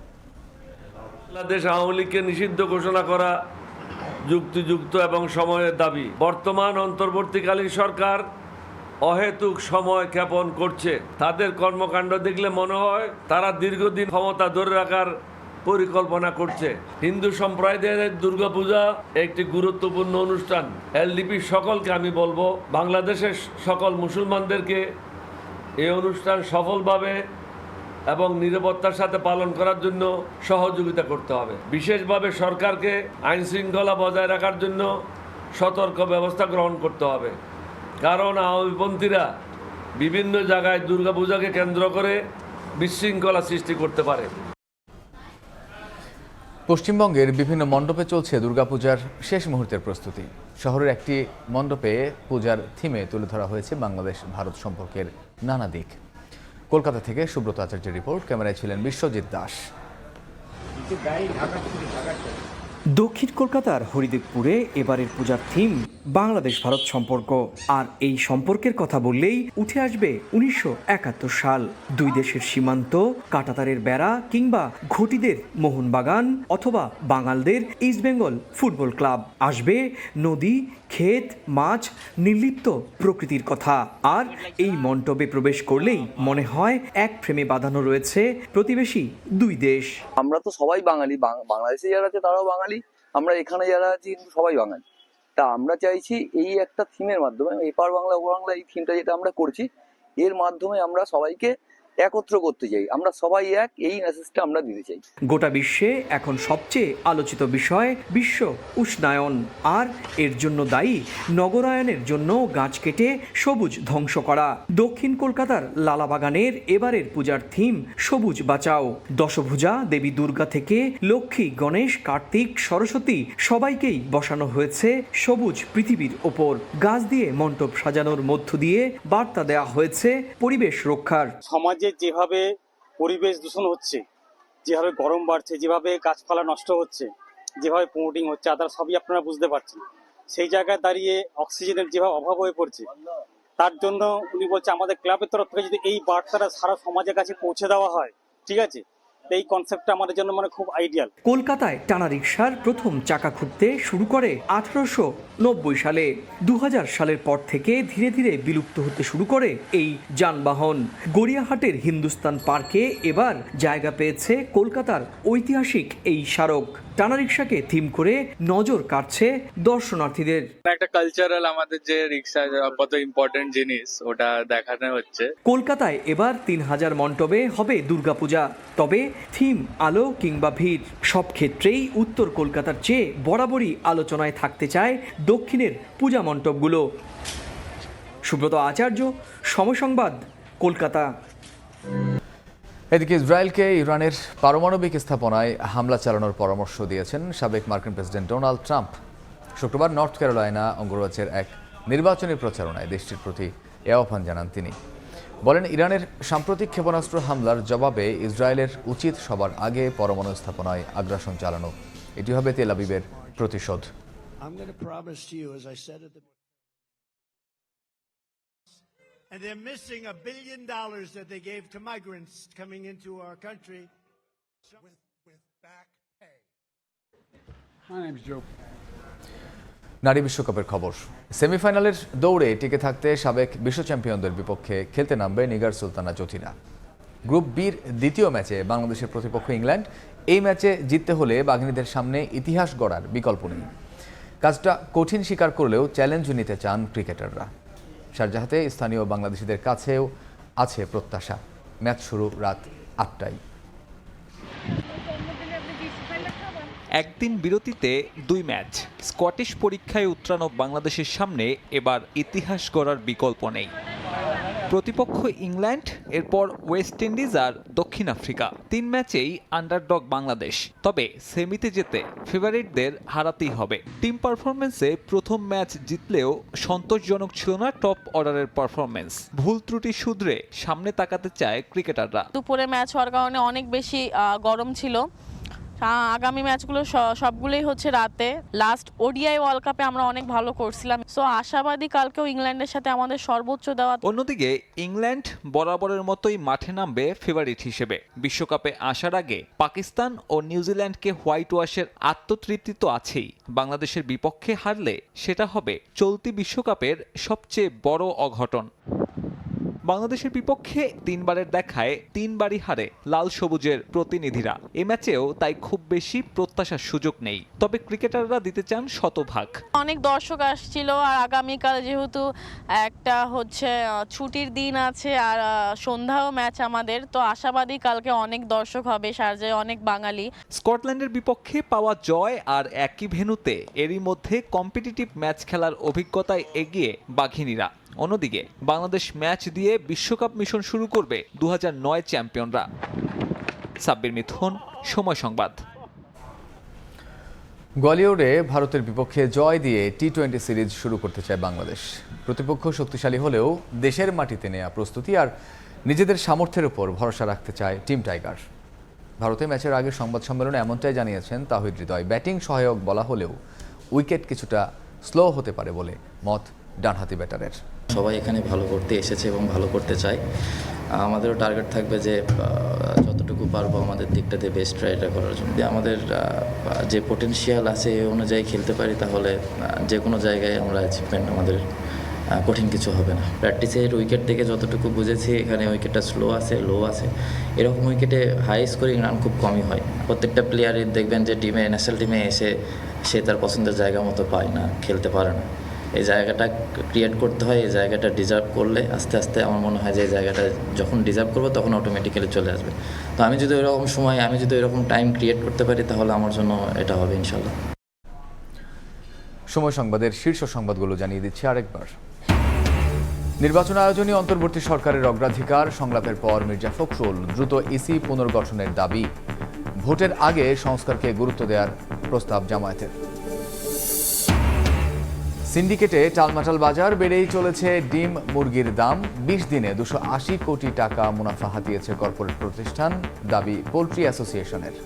বাংলাদেশ আওয়ামী লীগকে নিষিদ্ধ ঘোষণা করা যুক্তিযুক্ত এবং সময়ের দাবি। বর্তমান অন্তর্বর্তীকালীন সরকার অহেতুক সময় ক্ষেপণ করছে। তাদের কর্মকাণ্ড দেখলে মনে হয় তারা দীর্ঘদিন ক্ষমতা ধরে রাখার পরিকল্পনা করছে। হিন্দু সম্প্রদায়ের দুর্গাপূজা একটি গুরুত্বপূর্ণ অনুষ্ঠান। এলডিপি সকলকে আমি বলবো, বাংলাদেশের সকল মুসলমানদেরকে এই অনুষ্ঠান সফলভাবে এবং নিরাপত্তার সাথে পালন করার জন্য সহযোগিতা করতে হবে। বিশেষভাবে সরকারকে আইন শৃঙ্খলা বজায় রাখার জন্য সতর্ক ব্যবস্থা গ্রহণ করতে হবে, কারণ আওয়ামীপন্থীরা বিভিন্ন জায়গায় দুর্গাপূজাকে কেন্দ্র করে বিশৃঙ্খলা সৃষ্টি করতে পারে। পশ্চিমবঙ্গের বিভিন্ন মণ্ডপে চলছে দুর্গাপূজার শেষ মুহূর্তের প্রস্তুতি। শহরের একটি মণ্ডপে পূজার থিমে তুলে ধরা হয়েছে বাংলাদেশ ভারত সম্পর্কের নানা দিক। কলকাতা থেকে সুব্রত আচার্যের রিপোর্ট, ক্যামেরায় ছিলেন বিশ্বজিৎ দাস। দক্ষিণ কলকাতার হরিদেবপুরে এবারের পূজার থিম বাংলাদেশ ভারত সম্পর্ক। আর এই সম্পর্কের কথা বললেই উঠে আসবে 1971 সাল। দুই দেশের সীমান্ত, কাঁটাতারের বেড়া কিংবা ঘটিদের মোহনবাগান অথবা বাঙালদের ইস্টবেঙ্গল ফুটবল ক্লাব। আসবে নদী, ক্ষেত, মাছ, নির্লিপ্ত প্রকৃতির কথা। আর এই মণ্ডপে প্রবেশ করলেই মনে হয় এক ফ্রেমে বাঁধানো রয়েছে প্রতিবেশী দুই দেশ। আমরা তো সবাই বাঙালি, বাংলাদেশে যারা আছে তারাও বাঙালি, আমরা এখানে যারা আছি সবাই বাঙালি। তা আমরা চাইছি এই একটা থিমের মাধ্যমে, এপার বাংলা ওপার বাংলা, এই থিমটা যেটা আমরা করছি, এর মাধ্যমে আমরা সবাইকে একত্র করতে চাই, আমরা সবাই এক, এই মেসেজটা আমরা দিতে চাই। গোটা বিশ্বে এখন সবচেয়ে আলোচিত বিষয় বিশ্ব উষ্ণায়ন, আর এর জন্য দায়ী নগরায়নের জন্য গাছ কেটে সবুজ ধ্বংস করা। দক্ষিণ কলকাতার লালাবাগানের এবারের পূজার থিম সবুজ বাঁচাও। দশভুজা দেবী দুর্গা থেকে লক্ষ্মী, গণেশ, কার্তিক, সরস্বতী সবাইকেই বসানো হয়েছে সবুজ পৃথিবীর ওপর। গাছ দিয়ে মণ্ডপ সাজানোর মধ্য দিয়ে বার্তা দেওয়া হয়েছে পরিবেশ রক্ষার। সমাজে যেভাবে পরিবেশ দূষণ হচ্ছে, যেভাবে গরম বাড়ছে, যেভাবে গাছপালা নষ্ট হচ্ছে, যেভাবে প্রমোটিং হচ্ছে, তারা সবই আপনারা বুঝতে পারছেন। সেই জায়গায় দাঁড়িয়ে অক্সিজেনের যেভাবে অভাব হয়ে পড়ছে, তার জন্য উনি বলছে আমাদের ক্লাবের তরফ থেকে যদি এই বার্তাটা সারা সমাজের কাছে পৌঁছে দেওয়া হয়, ঠিক আছে, এই কনসেপ্টটা আমাদের জন্য খুব আইডিয়াল। কলকাতায় টানা রিকশার প্রথম চাকা খুঁড়তে শুরু করে 1890 সালে। 2000 সালের পর থেকে ধীরে ধীরে বিলুপ্ত হতে শুরু করে এই যানবাহন। গড়িয়াহাটের হিন্দুস্তান পার্কে এবার জায়গা পেয়েছে কলকাতার ঐতিহাসিক এই স্মারক। টানা রিকশাকে থিম করে নজর কাটছে দর্শনার্থীদের। একটা কালচারাল আমাদের যে রিকশা কত ইম্পর্টেন্ট জিনিস, ওটা দেখানো হচ্ছে। কলকাতায় এবার 3000 মণ্ডপে হবে দুর্গাপূজা। তবে থিম, আলো কিংবা ভিড়, সব ক্ষেত্রেই উত্তর কলকাতার চেয়ে বরাবরই আলোচনায় থাকতে চায় দক্ষিণের পূজা মণ্ডপগুলো। সুব্রত আচার্য, সময় সংবাদ, কলকাতা। এদিকে ইসরায়েলকে ইরানের পারমাণবিক স্থাপনায় হামলা চালানোর পরামর্শ দিয়েছেন সাবেক মার্কিন প্রেসিডেন্ট ডোনাল্ড ট্রাম্প। শুক্রবার নর্থ ক্যারোলাইনা অঙ্গরাজ্যের এক নির্বাচনী প্রচারণায় দেশটির প্রতি এ আহ্বান জানান তিনি। বলেন, ইরানের সাম্প্রতিক ক্ষেপণাস্ত্র হামলার জবাবে ইসরায়েলের উচিত সবার আগে পরমাণু স্থাপনায় আগ্রাসন চালানো। এটি হবে তেল আবিবের প্রতিশোধ। And they're missing $1 billion that they gave to migrants coming into our country with back pay. My name's Joe. নারী বিশ্বকাপের খবর। সেমিফাইনালের দৌড়ে টিকে থাকতে সাবেক বিশ্ব চ্যাম্পিয়নদের বিপক্ষে খেলতে নামবে নিগার সুলতানা জ্যোতিরা। গ্রুপ বির দ্বিতীয় ম্যাচে বাংলাদেশের প্রতিপক্ষ ইংল্যান্ড। এই ম্যাচে জিততে হলে বাঘিনীদের সামনে ইতিহাস গড়ার বিকল্প নেই। কাজটা কঠিন স্বীকার করলেও চ্যালেঞ্জ নিতে চান ক্রিকেটাররা। শারজাহাতে স্থানীয় বাংলাদেশিদের কাছেও আছে প্রত্যাশা। ম্যাচ শুরু রাত 8টায়। একদিন বিরতিতে 2 ম্যাচ। স্কটিশ পরীক্ষায় উত্তরানো বাংলাদেশের সামনে এবার ইতিহাস গড়ার বিকল্প নেই। প্রতিপক্ষ ইংল্যান্ড, এরপর ওয়েস্ট ইন্ডিজ আর দক্ষিণ আফ্রিকা। 3 ম্যাচেই আন্ডারডগ বাংলাদেশ। তবে সেমিতে যেতে ফেভারিটদের হারাতেই হবে। টিম পারফরমেন্সে প্রথম ম্যাচ জিতলেও সন্তোষজনক ছিল না টপ অর্ডারের পারফরমেন্স। ভুল ত্রুটি শুধরে সামনে তাকাতে চায় ক্রিকেটাররা। দুপুরে ম্যাচ হওয়ার কারণে অনেক বেশি গরম ছিল। আগামী ম্যাচগুলো সবগুলোই হচ্ছে রাতে। লাস্ট ওডিআই ওয়ার্ল্ড কাপে আমরা অনেক ভালো করছিলাম, সো আশাবাদী কালকেও ইংল্যান্ডের সাথে আমাদের সর্বোচ্চ দেওয়া। অন্যদিকে ইংল্যান্ড বরাবরের মতোই মাঠে নামবে ফেভারিট হিসেবে। বিশ্বকাপে আসার আগে পাকিস্তান ও নিউজিল্যান্ডকে হোয়াইট ওয়াশের আত্মতৃপ্তি তো আছেই। বাংলাদেশের বিপক্ষে হারলে সেটা হবে চলতি বিশ্বকাপের সবচেয়ে বড় অঘটন। বাংলাদেশের বিপক্ষে 3 বারের দেখায় 3 বারই হারে লাল সবুজের প্রতিনিধিরা। এই ম্যাচেও তাই খুব বেশি প্রত্যাশার সুযোগ নেই। তবে ক্রিকেটাররা দিতে চান শতভাগ। অনেক দর্শক আসছিল, আর আগামীকাল যেহেতু একটা হচ্ছে ছুটির দিন আছে আর সন্ধ্যাও ম্যাচ আমাদের, তো আশাবাদী কালকে অনেক দর্শক হবে শারজায়, অনেক বাঙালি। স্কটল্যান্ডের বিপক্ষে পাওয়া জয় আর একই ভেন্যুতে এরই মধ্যে কম্পিটিটিভ ম্যাচ খেলার অভিজ্ঞতায় এগিয়ে বাঘিনীরা। অন্যদিকে বাংলাদেশ ম্যাচ দিয়ে বিশ্বকাপ মিশন শুরু করবে 2009 চ্যাম্পিয়নরা। সাব্বির মিথুন, সময় সংবাদ। গোয়ালিয়রে ভারতের বিপক্ষে জয় দিয়ে টি-20 সিরিজ শুরু করতে চায় বাংলাদেশ। প্রতিপক্ষ শক্তিশালী হলেও দেশের মাটিতে নেওয়া প্রস্তুতি আর নিজেদের সামর্থ্যের উপর ভরসা রাখতে চায় টিম টাইগার। ভারতে ম্যাচের আগে সংবাদ সম্মেলনে এমনটাই জানিয়েছেন তাহিদ হৃদয়। ব্যাটিং সহায়ক বলা হলেও উইকেট কিছুটা স্লো হতে পারে বলে মত ডানহাতি ব্যাটারের। সবাই এখানে ভালো করতে এসেছে এবং ভালো করতে চায়। আমাদেরও টার্গেট থাকবে যে যতটুকু পারবো আমাদের দিকটাতে বেস্ট ট্রাইটা করার জন্য। আমাদের যে পোটেনশিয়াল আছে এই অনুযায়ী খেলতে পারি তাহলে যে কোনো জায়গায় আমরা অ্যাচিভমেন্ট আমাদের কঠিন কিছু হবে না। প্র্যাকটিসের উইকেট থেকে যতটুকু বুঝেছি এখানে উইকেটটা স্লো আছে, লো আছে। এরকম উইকেটে হাই স্কোরিং রান খুব কমই হয়। প্রত্যেকটা প্লেয়ারই দেখবেন যে ন্যাশনাল টিমে এসে সে তার পছন্দের জায়গা মতো পায় না, খেলতে পারে না। এই জায়গাটা ক্রিয়েট করতে হয়। এই জায়গাটা ডিজার্ভ করলে আস্তে আস্তে আমার মনে হয় যে এই জায়গাটা যখন ডিজার্ভ করবো তখন অটোমেটিক্যালি চলে আসবে। তো আমি যদি ওইরকম সময় আমি যদি ওইরকম টাইম ক্রিয়েট করতে পারি তাহলে আমার জন্য এটা হবে ইনশাল্লাহ। সময় সংবাদের শীর্ষ সংবাদগুলো জানিয়ে দিচ্ছি আরেকবার। নির্বাচন আয়োজনে অন্তর্বর্তী সরকারের অগ্রাধিকার, সংলাপের পর মির্জা ফখরুল, দ্রুত ইসি পুনর্গঠনের দাবি, ভোটের আগে সংস্কারকে গুরুত্ব দেওয়ার প্রস্তাব জামায়াতের। সিন্ডিকেটে টালমাটাল বাজার, বেড়েই চলেছে ডিম মুরগির দাম, 20 দিনে 280 কোটি টাকা মুনাফা হাতিয়েছে কর্পোরেট প্রতিষ্ঠান, দাবি পোল্ট্রি অ্যাসোসিয়েশনের।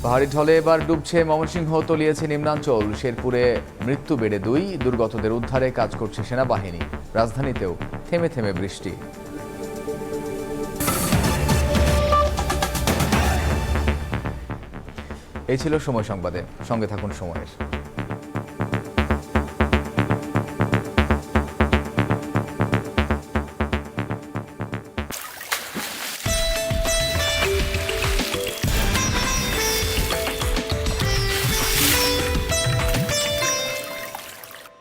পাহাড়ি ঢলে এবার ডুবছে ময়মনসিংহ, তলিয়েছে নিম্নাঞ্চল, শেরপুরে মৃত্যু বেড়ে 2, দুর্গতদের উদ্ধারে কাজ করছে সেনাবাহিনী। রাজধানীতেও থেমে থেমে বৃষ্টি। এই ছিল সময় সংবাদে, সঙ্গে থাকুন সময়ের।